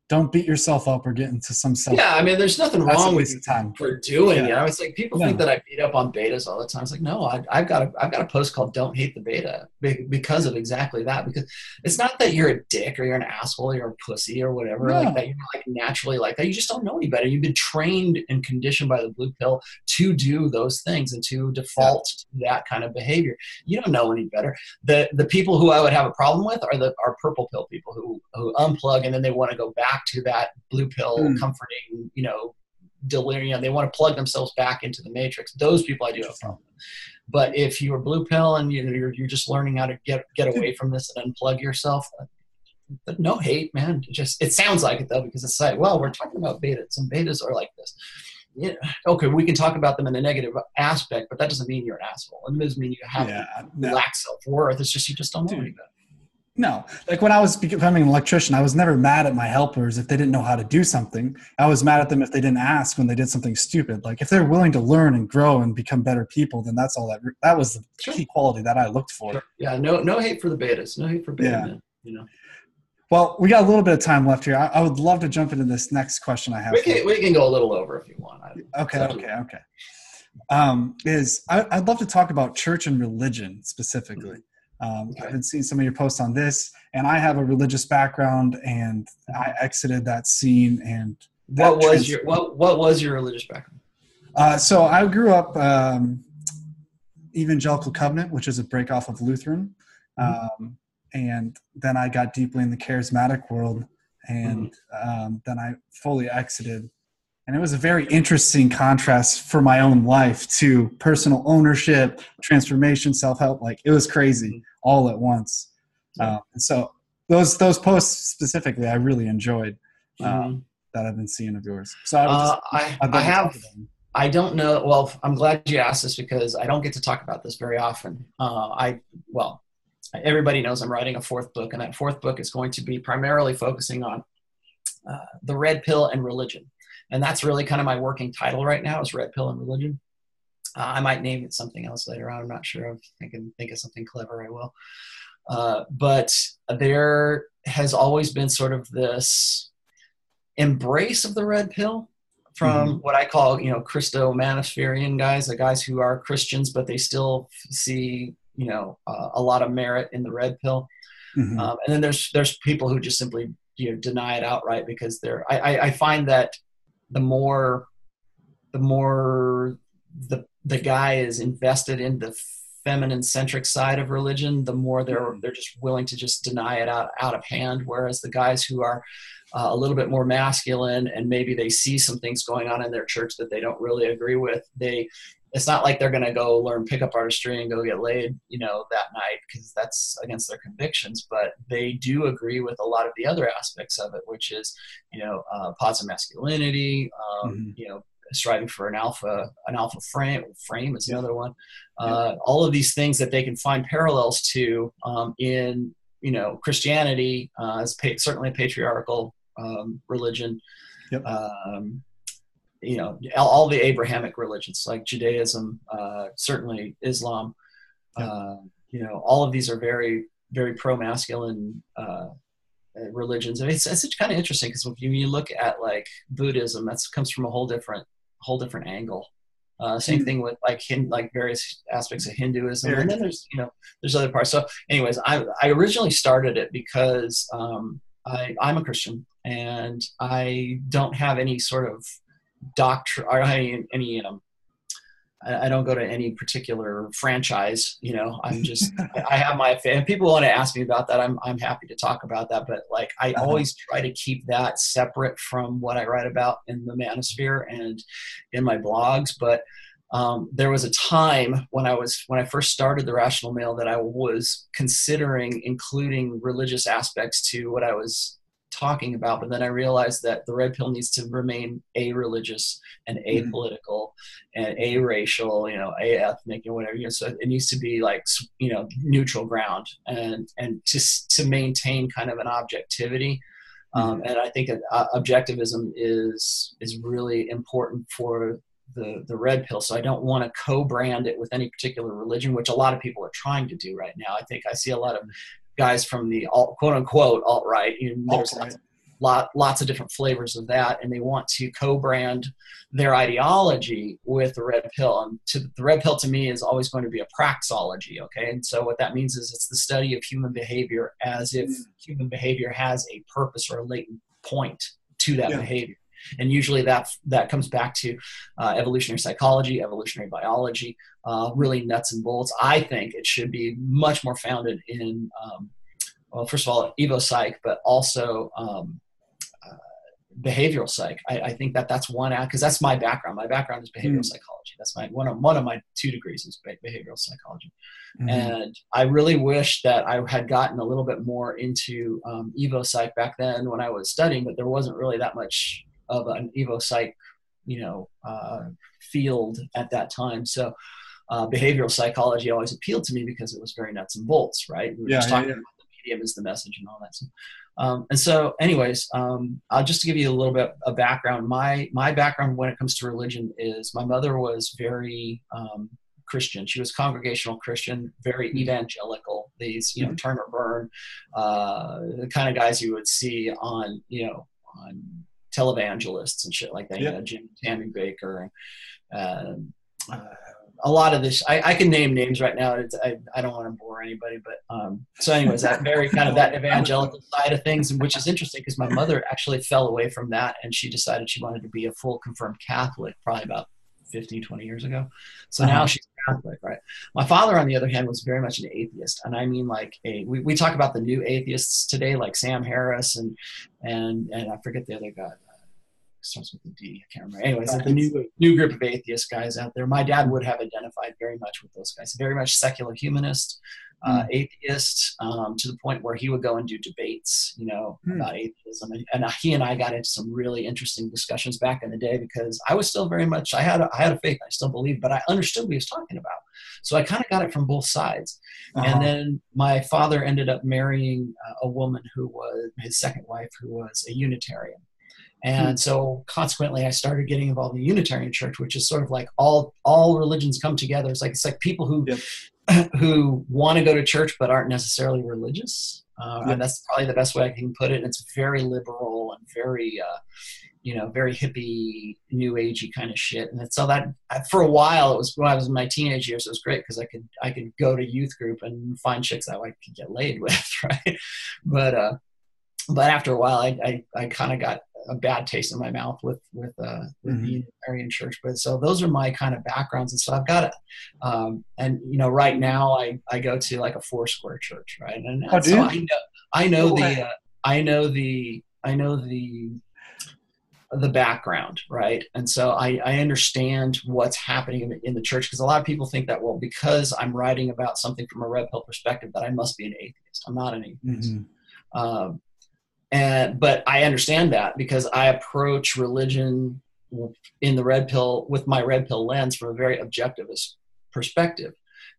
Speaker 1: don't beat yourself up or get into some self.
Speaker 2: Yeah, I mean, there's nothing wrong with
Speaker 1: time
Speaker 2: for doing it. It's like people think that I beat up on betas all the time. It's like, no, I've got a post called "Don't Hate the Beta" because of exactly that. Because it's not that you're a dick or you're an asshole or you're a pussy or whatever like that. You're not like naturally like that. You just don't know any better. You've been trained and conditioned by the blue pill to do those things and to default to that kind of behavior. You don't know any better. The people who I would have a problem with are purple pill people who unplug, and then they want to go back to that blue pill comforting, delirium. They want to plug themselves back into the matrix. Those people I do have a problem with. But if you're blue pill and you're just learning how to get away from this and unplug yourself, no hate, man. It sounds like it though, because it's like, well, we're talking about betas, and betas are like this. yeah, okay, we can talk about them in a negative aspect, but that doesn't mean you're an asshole. It doesn't mean you have
Speaker 1: no.
Speaker 2: lack self-worth. It's just you just don't know any better.
Speaker 1: No, like when I was becoming an electrician, I was never mad at my helpers if they didn't know how to do something. I was mad at them if they didn't ask when they did something stupid. Like if they're willing to learn and grow and become better people, then that's all that was the key quality that I looked for.
Speaker 2: Sure. Yeah, no hate for the betas, no hate for beta men, you know.
Speaker 1: Well, we got a little bit of time left here. I would love to jump into this next question I have.
Speaker 2: We can go a little over if you want.
Speaker 1: Okay. I'd love to talk about church and religion specifically. I've been seeing some of your posts on this, and I have a religious background, and I exited that scene. And
Speaker 2: what was your religious background?
Speaker 1: So I grew up Evangelical Covenant, which is a break off of Lutheran, and then I got deeply in the charismatic world, and then I fully exited. And it was a very interesting contrast for my own life to personal ownership, transformation, self-help. Like it was crazy all at once. And so those posts specifically, I really enjoyed that I've been seeing of yours. So
Speaker 2: I don't know. Well, I'm glad you asked this because I don't get to talk about this very often. Everybody knows I'm writing a fourth book, and that fourth book is going to be primarily focusing on the red pill and religion. And that's really kind of my working title right now is Red Pill and Religion. I might name it something else later on. I'm not sure. If I can think of something clever, I will. But there has always been sort of this embrace of the red pill from what I call, Christo-Manospherean guys, the guys who are Christians, but they still see, a lot of merit in the red pill. And then there's people who just simply, deny it outright because I find that the more the guy is invested in the feminine centric side of religion, the more they're just willing to just deny it out of hand. Whereas the guys who are a little bit more masculine and maybe they see some things going on in their church that they don't really agree with, it's not like they're going to go learn pickup artistry and go get laid, that night, because that's against their convictions. But they do agree with a lot of the other aspects of it, which is, positive masculinity, striving for an alpha frame is another one. All of these things that they can find parallels to in, Christianity, certainly a patriarchal religion. All the Abrahamic religions like Judaism, certainly Islam, all of these are very, very pro-masculine religions. And it's kind of interesting because when you look at like Buddhism, that comes from a whole different angle. Same thing with like various aspects of Hinduism, and then there's other parts. So, anyways, I originally started it because I'm a Christian and I don't have any sort of doctrine or any I don't go to any particular franchise. I'm just I have my fan. People want to ask me about that. I'm happy to talk about that, but like I always try to keep that separate from what I write about in the Manosphere and in my blogs. But there was a time when I first started The Rational Male that I was considering including religious aspects to what I was talking about, but then I realized that the red pill needs to remain a-religious and apolitical and a-racial, a-ethnic, whatever. So it needs to be like, neutral ground and to maintain kind of an objectivity. And I think objectivism is really important for the red pill. So I don't want to co-brand it with any particular religion, which a lot of people are trying to do right now. I think I see a lot of guys from the quote unquote alt-right, there's lots of different flavors of that, and they want to co-brand their ideology with the red pill. And the red pill to me is always going to be a praxology. Okay. And so what that means is it's the study of human behavior as if human behavior has a purpose or a latent point to that behavior. And usually that comes back to evolutionary psychology, evolutionary biology, really nuts and bolts. I think it should be much more founded in, first of all, evo-psych, but also behavioral psych. I think that's one because that's my background. My background is behavioral psychology. That's one of my 2 degrees is behavioral psychology. And I really wish that I had gotten a little bit more into evo-psych back then when I was studying, but there wasn't really that much of an evo-psych field at that time. So behavioral psychology always appealed to me because it was very nuts and bolts, right? We were just talking about the medium as the message and all that stuff. And so anyways, I'll just to give you a little bit of background. My background when it comes to religion is my mother was very Christian. She was congregational Christian, very evangelical. These, Turner Burn, the kind of guys you would see on televangelists and shit like that. Jim Tammy Baker, a lot of this. I can name names right now. I don't want to bore anybody, but so anyways, that very kind of that evangelical side of things, which is interesting because my mother actually fell away from that and she decided she wanted to be a full confirmed Catholic probably about 15, 20 years ago. So now she's Catholic, right? My father, on the other hand, was very much an atheist. And I mean, like we talk about the new atheists today, like Sam Harris and I forget the other guy. Starts with a D. I can't remember. Anyways, the new group of atheist guys out there. My dad would have identified very much with those guys. Very much secular humanist, atheist, to the point where he would go and do debates, about atheism. And he and I got into some really interesting discussions back in the day because I was still very much, I had a faith, I still believed, but I understood what he was talking about. So I kind of got it from both sides. And then my father ended up marrying a woman who was his second wife, who was a Unitarian. And so consequently, I started getting involved in the Unitarian Church, which is sort of like all religions come together. It's like people who who want to go to church but aren't necessarily religious. And that's probably the best way I can put it. And it's very liberal and very, very hippie, new agey kind of shit. And so that for a while, it was when I was in my teenage years, it was great because I could go to youth group and find chicks that I could get laid with, right? But after a while, I kind of got a bad taste in my mouth with the Unitarian Church. But so those are my kind of backgrounds. And so I've got it. Right now I go to like a Foursquare church, right? And so I know the background, right? And so I understand what's happening in the church because a lot of people think that, well, because I'm writing about something from a red pill perspective, that I must be an atheist. I'm not an atheist. But I understand that because I approach religion in the red pill with my red pill lens from a very objectivist perspective.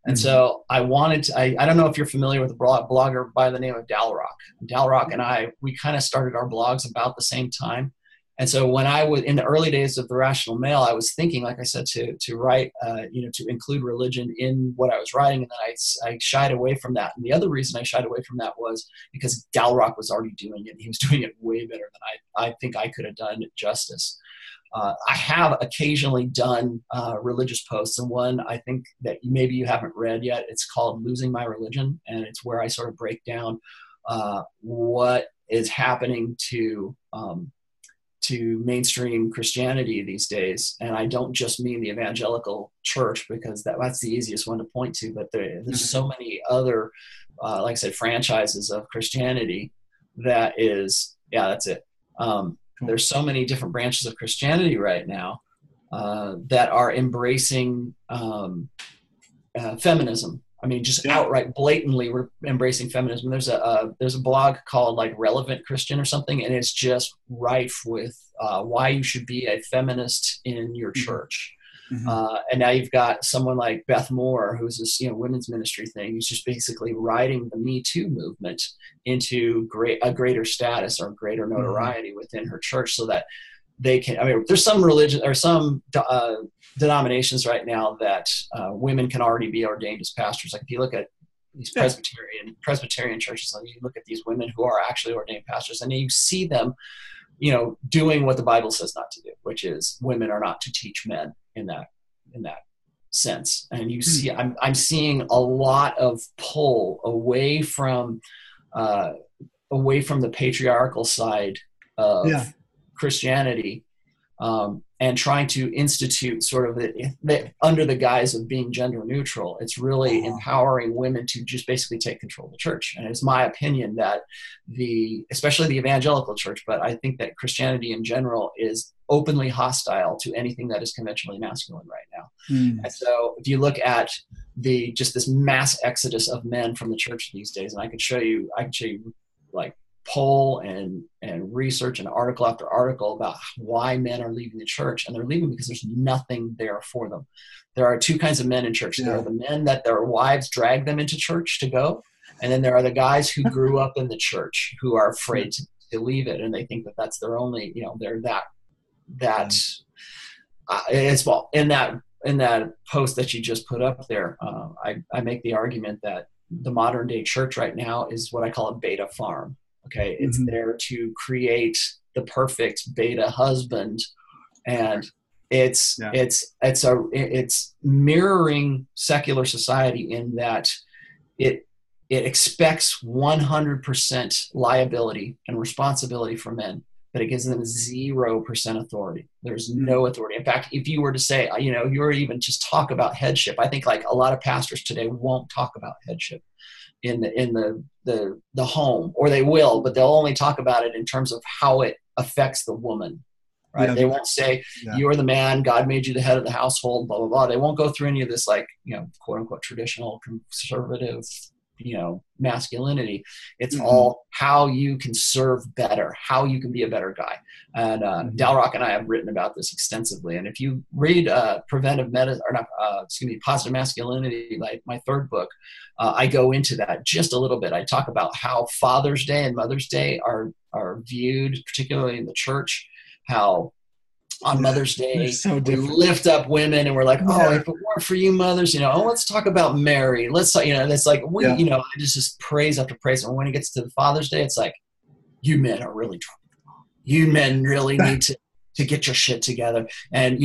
Speaker 2: And so I wanted to, I don't know if you're familiar with a blogger by the name of Dalrock. Dalrock and we kind of started our blogs about the same time. And so when I was in the early days of The Rational Male, I was thinking, like I said, to write, to include religion in what I was writing. And then I shied away from that. And the other reason I shied away from that was because Dalrock was already doing it. He was doing it way better than I think I could have done it justice. I have occasionally done religious posts, and one I think that maybe you haven't read yet. It's called Losing My Religion, and it's where I sort of break down what is happening to mainstream Christianity these days. And I don't just mean the evangelical church because that's the easiest one to point to, but there's so many other, like I said, franchises of Christianity that is, that's it. There's so many different branches of Christianity right now that are embracing feminism. I mean, just outright, blatantly, we're embracing feminism. There's a blog called like Relevant Christian or something, and it's just rife with why you should be a feminist in your church. And now you've got someone like Beth Moore, who's this women's ministry thing, who's just basically riding the Me Too movement into a greater status or greater notoriety within her church, so that they can. I mean, there's some religion or some denominations right now that women can already be ordained as pastors. Like if you look at these Presbyterian churches, and you look at these women who are actually ordained pastors, and you see them, doing what the Bible says not to do, which is women are not to teach men in that sense. And you see, I'm seeing a lot of pull away from the patriarchal side of Christianity, and trying to institute sort of under the guise of being gender neutral. It's really empowering women to just basically take control of the church. And it's my opinion that especially the evangelical church, but I think that Christianity in general is openly hostile to anything that is conventionally masculine right now. And so if you look at just this mass exodus of men from the church these days, and I can show you like poll and and research and article after article about why men are leaving the church, and they're leaving because there's nothing there for them. There are two kinds of men in church. There are the men that their wives drag them into church to go, and then there are the guys who grew up in the church who are afraid to leave it, and they think that that's their only, they're it's, well, in that post that you just put up there, I make the argument that the modern day church right now is what I call a beta farm. Okay. It's there to create the perfect beta husband. And it's mirroring secular society in that it expects 100% liability and responsibility for men, but it gives them 0% authority. There's no authority. In fact, if you were to say, you were even just talk about headship, I think like a lot of pastors today won't talk about headship in the home, or they will, but they'll only talk about it in terms of how it affects the woman. Right? They won't say, you're the man, God made you the head of the household, blah, blah, blah. They won't go through any of this, like, quote unquote, traditional conservative, masculinity. It's all how you can serve better, how you can be a better guy. And Dalrock and I have written about this extensively. And if you read Positive Masculinity, like my third book, I go into that just a little bit. I talk about how Father's Day and Mother's Day are viewed, particularly in the church, how on Mother's Day, we lift up women and we're like, if it weren't for you mothers, let's talk about Mary. Let's, it's like, I just praise after praise. And when it gets to the Father's Day, it's like, you men are really drunk. You men really need to get your shit together. And,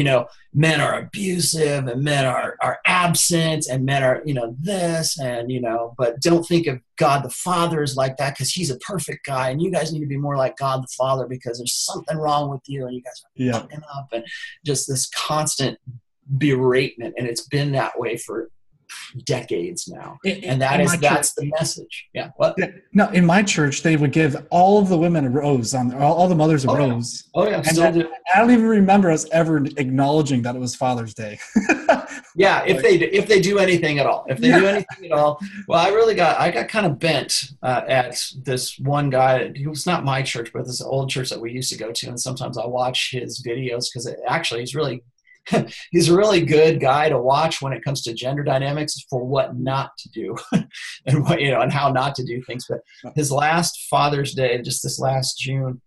Speaker 2: men are abusive and men are absent and men are, this and, but don't think of God the Father is like that because he's a perfect guy. And you guys need to be more like God the Father because there's something wrong with you and you guys are fucking up, and just this constant beratement. And it's been that way for decades now. That's the message. Yeah. What?
Speaker 1: Yeah. No, in my church, they would give all of the women a rose all the mothers a rose.
Speaker 2: Oh yeah.
Speaker 1: I don't even remember us ever acknowledging that it was Father's Day.
Speaker 2: Yeah. If they do anything at all, well, I got kind of bent at this one guy. He was not my church, but this old church that we used to go to. And sometimes I'll watch his videos because he's a really good guy to watch when it comes to gender dynamics for what not to do and what, and how not to do things. But his last Father's Day, just this last June,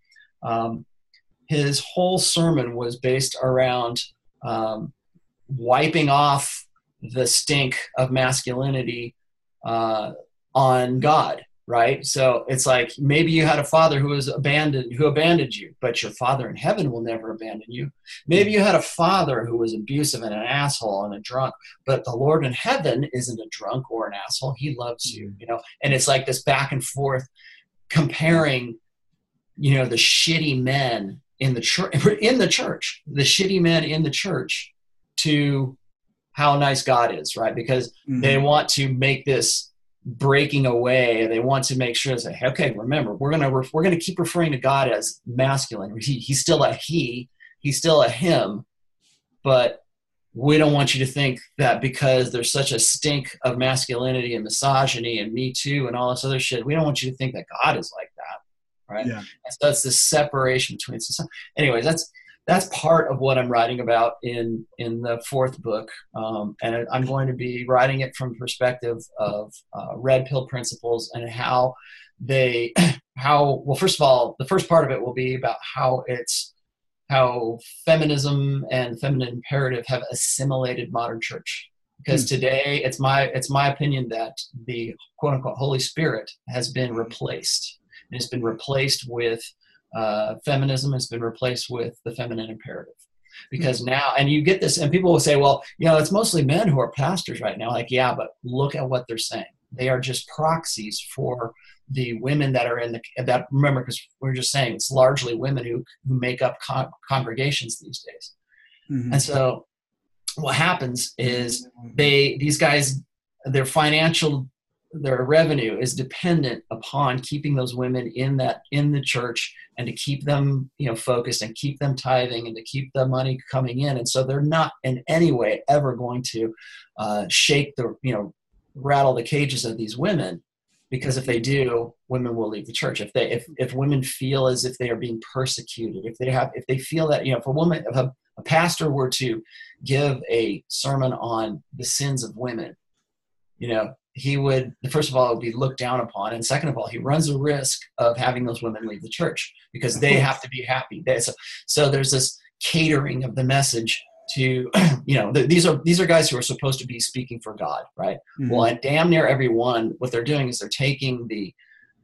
Speaker 2: his whole sermon was based around wiping off the stink of masculinity on God. Right. So it's like, maybe you had a father who abandoned you, but your Father in heaven will never abandon you. Maybe you had a father who was abusive and an asshole and a drunk, but the Lord in heaven isn't a drunk or an asshole. He loves you, and it's like this back and forth comparing, the shitty men in the church, the shitty men in the church to how nice God is. Right. Because they want to make this breaking away. They want to make sure to say, okay, remember, we're gonna keep referring to God as masculine. He's still a he, he's still a him, but we don't want you to think that because there's such a stink of masculinity and misogyny and Me Too and all this other shit, we don't want you to think that God is like that, right? Yeah. And so it's this separation between society. Anyways, that's part of what I'm writing about in the fourth book. And I'm going to be writing it from the perspective of red pill principles and well, first of all, the first part of it will be about how feminism and feminine imperative have assimilated modern church. Because today it's my opinion that the quote unquote Holy Spirit has been replaced. And it's been replaced with feminism, has been replaced with the feminine imperative. Because now, and you get this, and people will say, well, it's mostly men who are pastors right now. Like, yeah, but look at what they're saying. They are just proxies for the women that are that remember, because we're just saying it's largely women who make up congregations these days. And so what happens is these guys, their revenue is dependent upon keeping those women in the church and to keep them, focused and keep them tithing and to keep the money coming in. And so they're not in any way ever going to rattle the cages of these women, because if they do, women will leave the church. If women feel as if they are being persecuted, if they feel that, if a pastor were to give a sermon on the sins of women, he would, first of all, it would be looked down upon. And second of all, he runs a risk of having those women leave the church because they have to be happy. So there's this catering of the message to, these are guys who are supposed to be speaking for God, right? Mm-hmm. Well, and damn near everyone, what they're doing is they're taking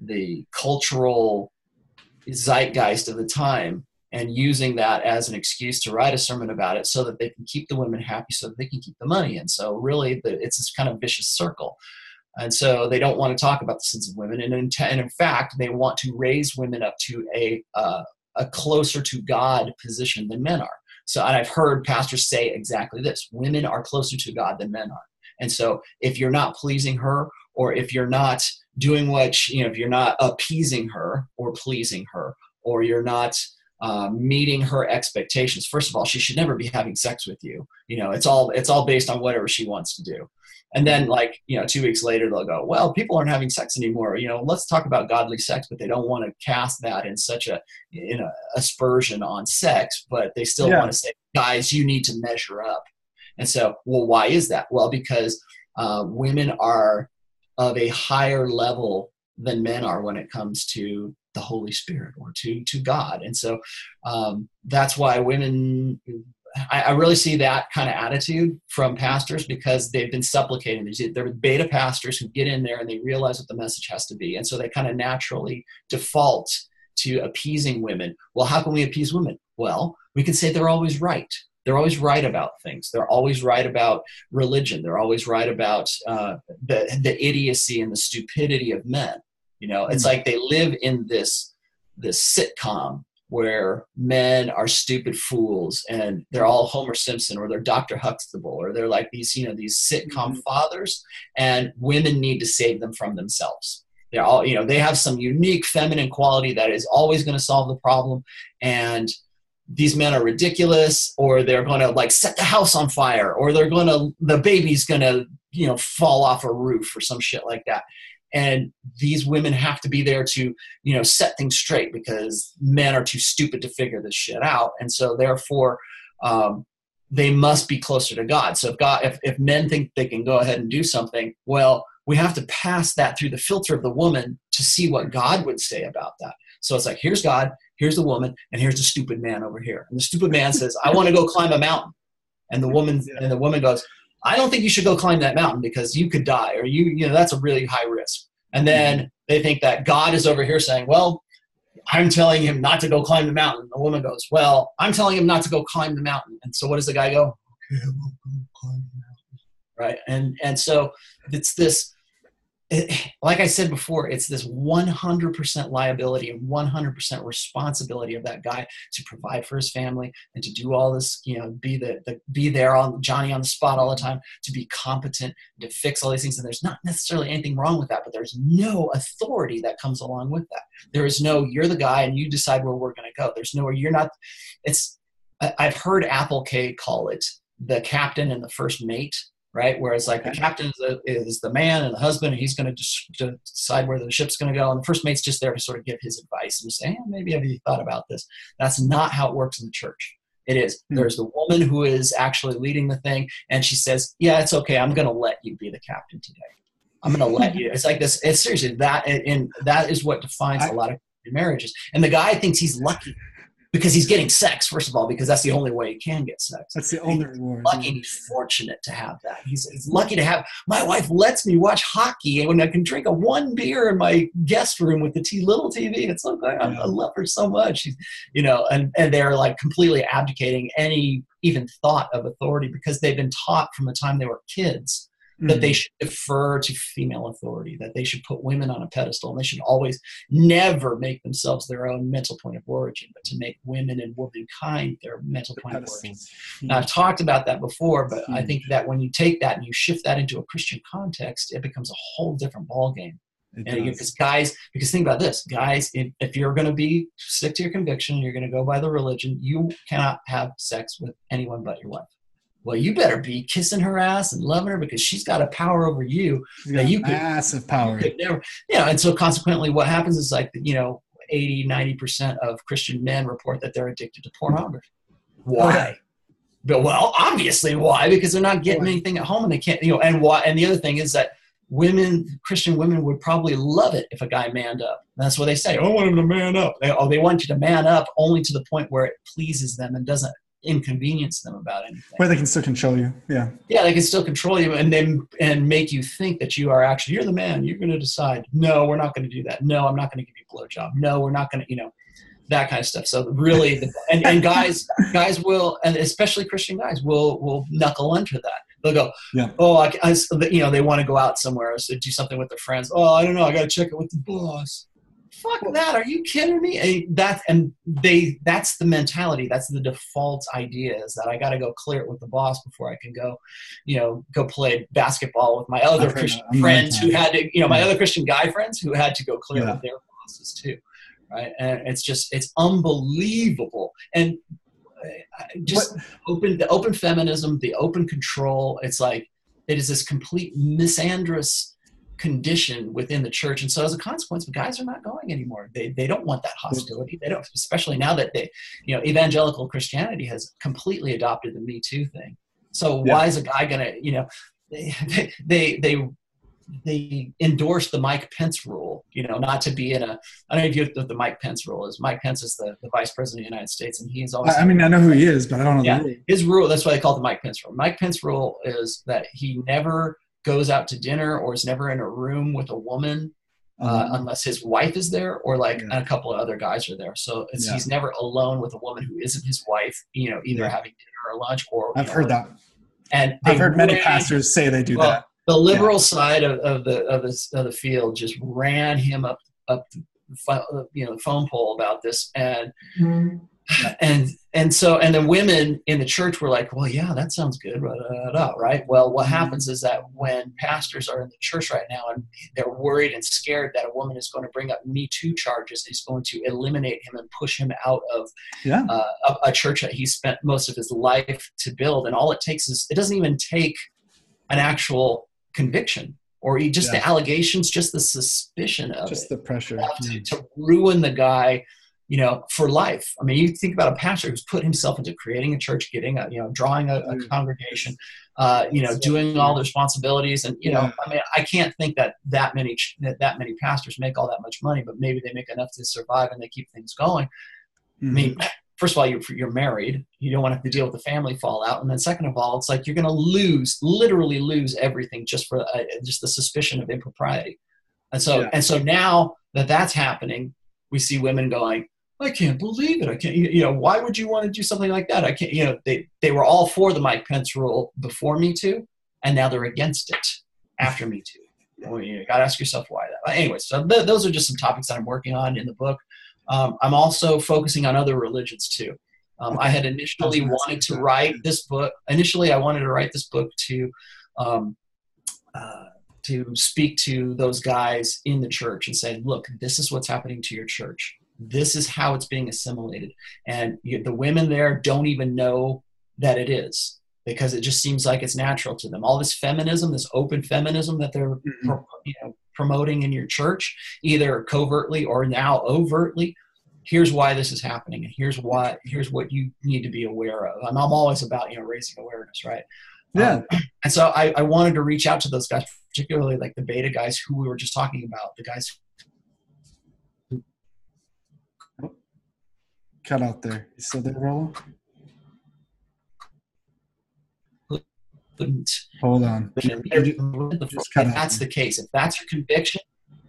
Speaker 2: the cultural zeitgeist of the time and using that as an excuse to write a sermon about it so that they can keep the women happy, so that they can keep the money. And so really it's this kind of vicious circle. And so they don't want to talk about the sins of women. And in fact, they want to raise women up to a closer to God position than men are. So, and I've heard pastors say exactly this: women are closer to God than men are. And so if you're not pleasing her, or if you're not doing if you're not appeasing her or pleasing her, or you're not meeting her expectations, first of all, she should never be having sex with you. It's all based on whatever she wants to do. And then 2 weeks later, they'll go, well, people aren't having sex anymore. Let's talk about godly sex, but they don't want to cast that in such aspersion on sex, but they still want to say, guys, you need to measure up. And so, well, why is that? Well, because women are of a higher level than men are when it comes to the Holy Spirit or to God. And so that's why women, I really see that kind of attitude from pastors, because they've been supplicating. There are beta pastors who get in there and they realize what the message has to be. And so they kind of naturally default to appeasing women. Well, how can we appease women? Well, we can say they're always right. They're always right about things. They're always right about religion. They're always right about the idiocy and the stupidity of men. It's like they live in this sitcom where men are stupid fools and they're all Homer Simpson, or they're Dr. Huxtable, or they're like these sitcom fathers, and women need to save them from themselves. They're all, they have some unique feminine quality that is always going to solve the problem. And these men are ridiculous, or they're going to set the house on fire, or the baby's going to, fall off a roof or some shit like that. And these women have to be there to, set things straight, because men are too stupid to figure this shit out. And so therefore, they must be closer to God. So if men think they can go ahead and do something, well, we have to pass that through the filter of the woman to see what God would say about that. So it's like, here's God, here's the woman, and here's the stupid man over here. And the stupid man says, I want to go climb a mountain. And the woman goes, I don't think you should go climb that mountain because you could die, or that's a really high risk. And then they think that God is over here saying, well, I'm telling him not to go climb the mountain. The woman goes, well, I'm telling him not to go climb the mountain. And so what does the guy go? Okay, I won't go climb the mountain. Right. And so it's this, like I said before, it's this 100% liability and 100% responsibility of that guy to provide for his family and to do all this, be there on Johnny on the spot all the time, to be competent, to fix all these things. And there's not necessarily anything wrong with that, but there's no authority that comes along with that. There is no, you're the guy and you decide where we're going to go. There's no, you're not, I've heard Apple K call it the captain and the first mate. Right? Whereas the captain is the man and the husband, and he's going to decide where the ship's going to go. And the first mate's just there to sort of give his advice and say, maybe have you thought about this? That's not how it works in the church. It is. There's the woman who is actually leading the thing. And she says, yeah, it's okay. I'm going to let you be the captain today. I'm going to let you. It's like this. It's seriously that. And that is what defines a lot of marriages. And the guy thinks he's lucky because he's getting sex, first of all, because that's the only way he can get sex.
Speaker 1: That's the only reward.
Speaker 2: Lucky, he's fortunate to have that. He's lucky to have, my wife lets me watch hockey, and when I can drink one beer in my guest room with the little TV, it's like, I love her so much. And they're completely abdicating any even thought of authority, because they've been taught from the time they were kids that they should defer to female authority, that they should put women on a pedestal, and they should always never make themselves their own mental point of origin, but to make women and womankind their mental point of origin. Now, I've talked about that before, but I think that when you take that and you shift that into a Christian context, it becomes a whole different ballgame. Because think about this, guys, if you're going to stick to your conviction, you're going to go by the religion, you cannot have sex with anyone but your wife. well, you better be kissing her ass and loving her because she's got a power over you that you could
Speaker 1: massive power.
Speaker 2: You could never, and so consequently, what happens is 80-90% of Christian men report that they're addicted to pornography. Why? But well, obviously, why? Because they're not getting anything at home, and they can't, and why? And the other thing is that Christian women would probably love it if a guy manned up. And that's what they say. Oh, I want him to man up. They want you to man up only to the point where it pleases them and doesn't inconvenience them about anything.
Speaker 1: Where they can still control you. Yeah,
Speaker 2: they can still control you and make you think that you're the man. You're going to decide. No, we're not going to do that. No, I'm not going to give you a blowjob. No, we're not going to. That kind of stuff. So really, and guys will, and especially Christian guys will knuckle under that. They'll go, they want to go out somewhere, so do something with their friends. Oh, I don't know, I got to check it with the boss. Fuck that! Are you kidding me? That's the mentality. That's the default idea, is that I got to go clear it with the boss before I can go play basketball with my other Christian friends who had to, my other Christian guy friends who had to go clear with their bosses too. Right. And it's unbelievable. And just the open feminism, the open control. It's like, it is this complete misandrous condition within the church. And so as a consequence, guys are not going anymore. They don't want that hostility. They don't, especially now that evangelical Christianity has completely adopted the Me Too thing. So why is a guy going to, they endorsed the Mike Pence rule, not to be in I don't know if you know what the Mike Pence rule is. Mike Pence is the vice president of the United States, and he's always.
Speaker 1: I know who he is, but I don't know the rule.
Speaker 2: His rule, that's why they call it the Mike Pence rule. Mike Pence rule is that he never goes out to dinner or is never in a room with a woman unless his wife is there or a couple of other guys are there. So he's never alone with a woman who isn't his wife, either having dinner or lunch or.
Speaker 1: I've heard that.
Speaker 2: And
Speaker 1: I've heard many pastors say they do that.
Speaker 2: The liberal side of the field just ran him up the phone pole about this, and the women in the church were like, well, yeah, that sounds good, right? Well, what happens is that when pastors are in the church right now and they're worried and scared that a woman is going to bring up Me Too charges, is going to eliminate him and push him out of a church that he spent most of his life to build, and all it takes is, it doesn't even take an actual conviction or just the allegations, just the suspicion of
Speaker 1: just the pressure
Speaker 2: to ruin the guy, for life. I mean, you think about a pastor who's put himself into creating a church, getting drawing a congregation, doing all the responsibilities. And, I mean, I can't think that many pastors make all that much money, but maybe they make enough to survive and they keep things going. I mean, first of all, you're married. You don't want to have to deal with the family fallout. And then second of all, it's like you're going to literally lose everything just for just the suspicion of impropriety. And so now that's happening, we see women going, I can't believe it. I can't, why would you want to do something like that? I can't, they were all for the Mike Pence rule before Me Too, and now they're against it after Me Too. Well, you got to ask yourself why that. Anyway, so those are just some topics that I'm working on in the book. I'm also focusing on other religions too. I had initially wanted to write this book. Initially, I wanted to write this book to speak to those guys in the church and say, look, this is what's happening to your church. This is how it's being assimilated. And the women there don't even know that it is, because it just seems like it's natural to them. All this feminism, this open feminism that they're promoting in your church, either covertly or now overtly, here's why this is happening, and here's what you need to be aware of. I'm always about raising awareness, right?
Speaker 1: Yeah.
Speaker 2: And so I wanted to reach out to those guys, particularly like the beta guys who we were just talking about, the guys who
Speaker 1: cut out there. You still there, Rollo? Hold on.
Speaker 2: If that's the case, if that's your conviction.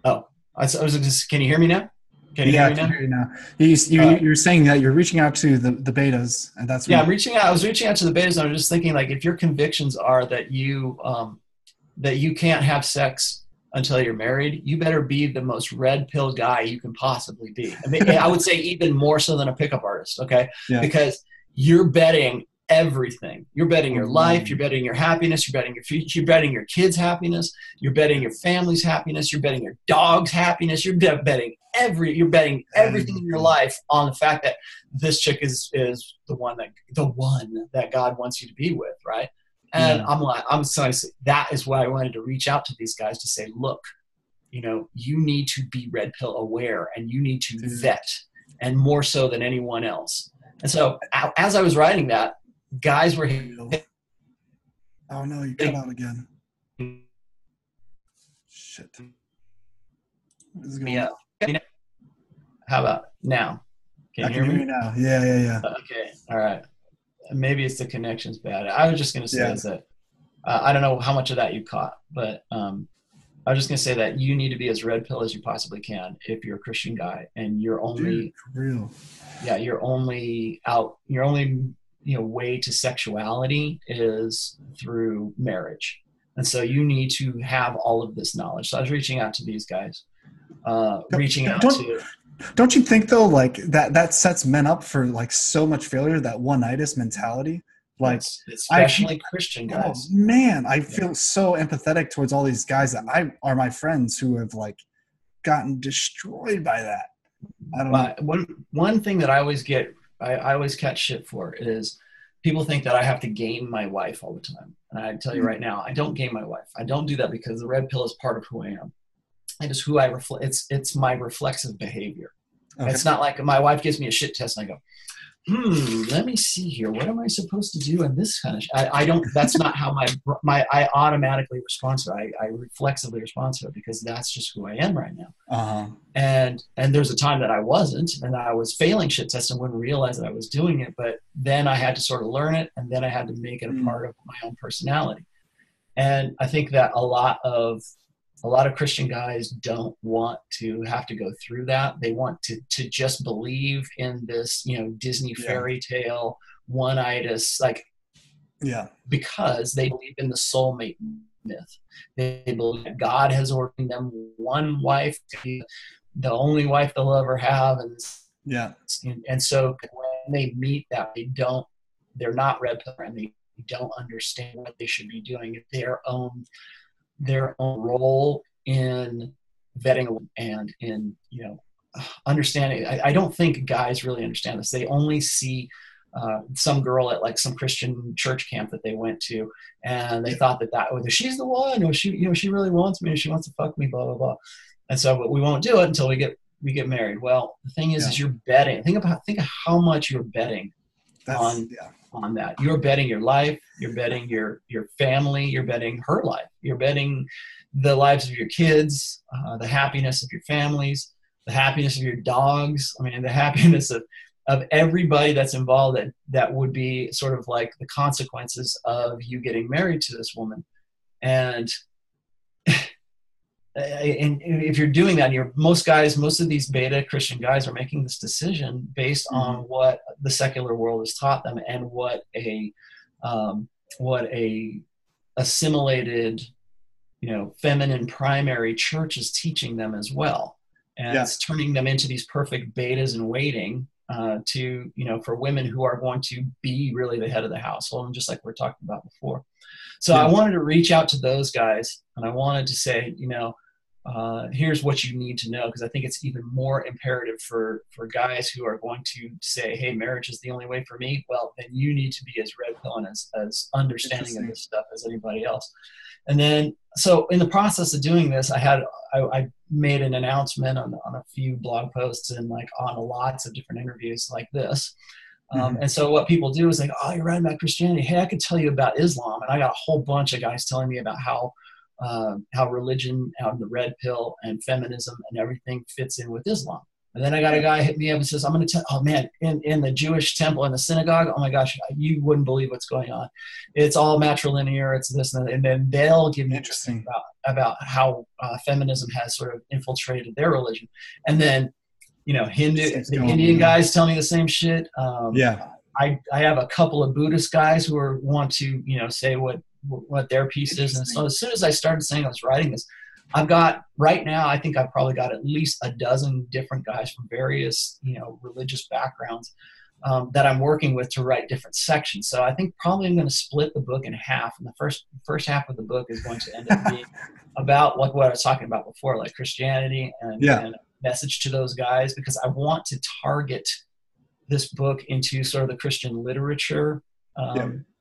Speaker 2: Oh, I was just. Can you hear me now? Can you hear me now?
Speaker 1: You're saying that you're reaching out to the betas, and that's
Speaker 2: I'm reaching out. I was reaching out to the betas, and I was just thinking, like, if your convictions are that you can't have sex until you're married, you better be the most red pill guy you can possibly be. I mean, I would say even more so than a pickup artist, okay? Yeah. Because you're betting everything. You're betting your life, you're betting your happiness, you're betting your future, you're betting your kids' happiness, you're betting your family's happiness, you're betting your dog's happiness, you're betting everything in your life on the fact that this chick is the one that God wants you to be with, right? And I'm sorry, that is why I wanted to reach out to these guys to say, look, you need to be red pill aware, and you need to vet, and more so than anyone else. And so as I was writing that, guys were.
Speaker 1: Oh no, you cut out again. Shit. What is going on?
Speaker 2: How about now? Can you hear me
Speaker 1: now? Yeah.
Speaker 2: Okay. All right. Maybe it's the connection's bad. I was just going to say is that I don't know how much of that you caught, but I was just going to say that you need to be as red pill as you possibly can if you're a Christian guy, and you're only your only way to sexuality is through marriage. And so you need to have all of this knowledge. So I was reaching out to these guys,
Speaker 1: Don't you think though, like that sets men up for like so much failure, that one-nightish mentality? Like,
Speaker 2: especially Christian guys.
Speaker 1: Oh, man, I feel so empathetic towards all these guys that are my friends who have like gotten destroyed by that. I don't know.
Speaker 2: One thing that I always catch shit for is people think that I have to game my wife all the time. And I tell you right now, I don't game my wife. I don't do that because the red pill is part of who I am. It is who I reflect. It's my reflexive behavior. Okay. It's not like my wife gives me a shit test and I go, let me see here. What am I supposed to do in this kind of I don't, that's not how I automatically respond to it. I reflexively respond to it because that's just who I am right now.
Speaker 1: Uh-huh.
Speaker 2: And there's a time that I wasn't, and I was failing shit tests and wouldn't realize that I was doing it. But then I had to sort of learn it, and then I had to make it a part of my own personality. And I think that a lot of Christian guys don't want to have to go through that. They want to just believe in this, Disney fairy tale, one-itis, because they believe in the soulmate myth. They believe that God has ordained them one wife to be the only wife they'll ever have. And so when they meet that, they're not red pill, and they don't understand what they should be doing, their own role in vetting and in understanding. I don't think guys really understand this. They only see some girl at like some Christian church camp that they went to, and they thought that whether she's the one, or she really wants me, or she wants to fuck me, blah blah blah. And so, but we won't do it until we get married. Well, the thing is you're betting. Think of how much you're betting on that. You're betting your life, you're betting your family, you're betting her life, you're betting the lives of your kids, the happiness of your families, the happiness of your dogs. I mean, the happiness of everybody that's involved that would be sort of like the consequences of you getting married to this woman. And if you're doing that, most of these beta Christian guys are making this decision based on what the secular world has taught them, and what a assimilated, feminine primary church is teaching them as well. And it's turning them into these perfect betas in waiting for women who are going to be really the head of the household, and just like we're talking about before. So I wanted to reach out to those guys, and I wanted to say, here's what you need to know, because I think it's even more imperative for guys who are going to say, hey, marriage is the only way for me. Well, then you need to be as red pill and as understanding of this stuff as anybody else. And then, so in the process of doing this, I made an announcement on a few blog posts and on lots of different interviews like this. And so what people do is oh, you're writing about Christianity. Hey, I could tell you about Islam. And I got a whole bunch of guys telling me about how religion, how the red pill and feminism and everything fits in with Islam. And then I got a guy hit me up and says, I'm going to tell, oh man, in the Jewish temple, in the synagogue, oh my gosh, you wouldn't believe what's going on. It's all matrilinear, it's this and that. And then they'll give me interesting about how feminism has sort of infiltrated their religion. And then, the Indian guys tell me the same shit. I have a couple of Buddhist guys who want to, say what their piece is. And so as soon as I started saying I was writing this, right now, I think I've probably got at least a dozen different guys from various, religious backgrounds that I'm working with to write different sections. So I think probably I'm going to split the book in half, and the first half of the book is going to end up being about like what I was talking about before, like Christianity and a message to those guys, because I want to target this book into sort of the Christian literature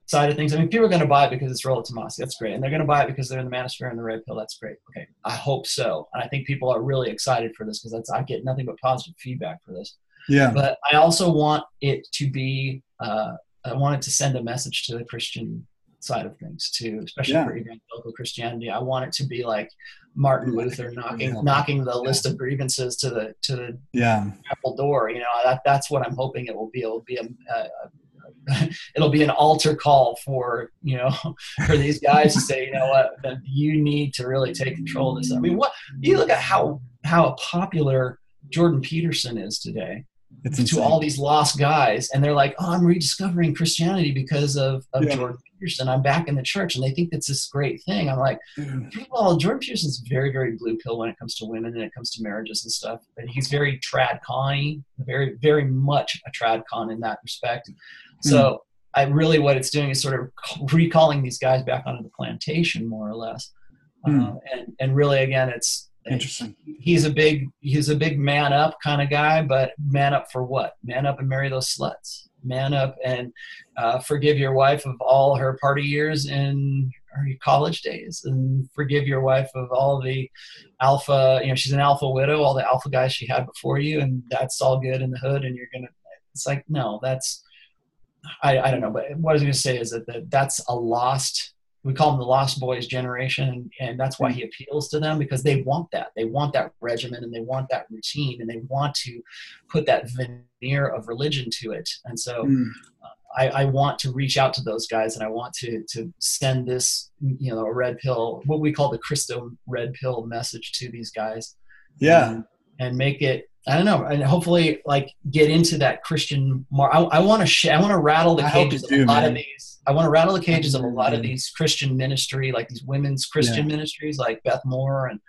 Speaker 2: side of things. I mean, people are going to buy it because it's Rollo Tomassi. That's great. And they're going to buy it because they're in the Manosphere and the Red Pill. That's great. Okay. I hope so. And I think people are really excited for this because I get nothing but positive feedback for this.
Speaker 1: Yeah.
Speaker 2: But I also want it to be, I want it to send a message to the Christian side of things too, especially for evangelical Christianity. I want it to be like Martin Luther knocking the list of grievances to the chapel door. You know, that's what I'm hoping it will be. It will be it'll be an altar call for, you know, for these guys to say, you know what, that you need to really take control of this. I mean, what you look at how popular Jordan Peterson is today.
Speaker 1: It's
Speaker 2: to
Speaker 1: insane.
Speaker 2: All these lost guys, and they're like, oh, I'm rediscovering Christianity because of Jordan Peterson. I'm back in the church, and they think that's this great thing. I'm like, first of all, Jordan Peterson's very, very blue pill when it comes to women and it comes to marriages and stuff. But he's very trad con-y, very, very much a trad con in that respect. So what it's doing is sort of recalling these guys back onto the plantation, more or less. And really, again, it's
Speaker 1: interesting.
Speaker 2: He's a big man up kind of guy, but man up for what? Man up and marry those sluts. Man up and forgive your wife of all her party years in her college days, and forgive your wife of all the alpha, you know, she's an alpha widow, all the alpha guys she had before you, and that's all good in the hood, and it's like, no, that's, I don't know, but what I was going to say is that's a lost, we call them the Lost Boys generation, and that's why he appeals to them, because they want that. They want that regimen, and they want that routine, and they want to put that veneer of religion to it. And so I want to reach out to those guys, and I want to send this, you know, a red pill, what we call the Christo red pill message to these guys.
Speaker 1: Yeah.
Speaker 2: And make it, I don't know, and hopefully like get into that Christian I want to rattle the cages of a lot of these. I want to rattle the cages of a lot of these Christian ministry, like these women's Christian ministries, like Beth Moore and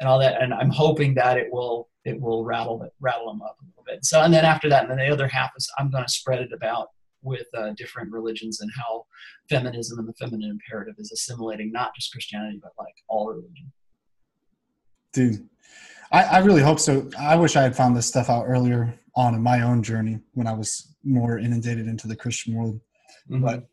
Speaker 2: all that. And I'm hoping that it will rattle them up a little bit. So, and then after that, and then the other half is I'm going to spread it about with different religions and how feminism and the feminine imperative is assimilating not just Christianity, but like all religion.
Speaker 1: Dude, I really hope so. I wish I had found this stuff out earlier on in my own journey when I was more inundated into the Christian world. But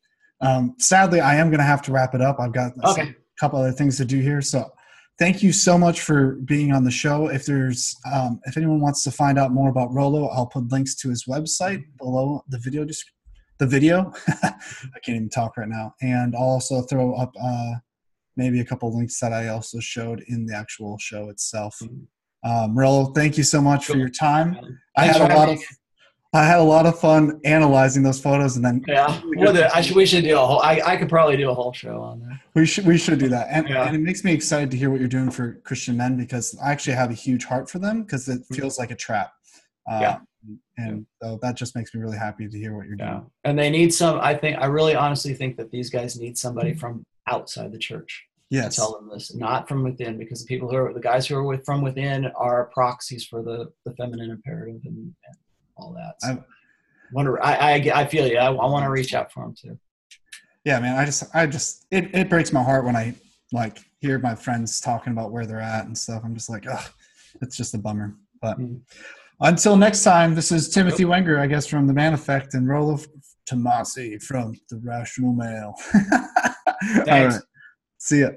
Speaker 1: sadly, I am going to have to wrap it up. I've got a couple other things to do here. So thank you so much for being on the show. If there's, if anyone wants to find out more about Rollo, I'll put links to his website below the video. I can't even talk right now. And I'll also throw up maybe a couple links that I also showed in the actual show itself. Rollo, thank you so much for your time. I had a lot of fun analyzing those photos, and then
Speaker 2: we should do a whole. I could probably do a whole show on that.
Speaker 1: We should do that, and it makes me excited to hear what you're doing for Christian men, because I actually have a huge heart for them, because it feels like a trap. So that just makes me really happy to hear what you're doing.
Speaker 2: And they need some. I really honestly think that these guys need somebody from outside the church. To tell them this, not from within, because the guys who are from within are proxies for the feminine imperative and all that. So I feel you. I want to reach out for them too.
Speaker 1: Yeah, man. It breaks my heart when I like hear my friends talking about where they're at and stuff. I'm just like, ugh, it's just a bummer. But until next time, this is Timothy Wenger, I guess, from the Man Effect, and Rollo Tomassi from the Rational Male.
Speaker 2: Thanks.
Speaker 1: All right. See ya.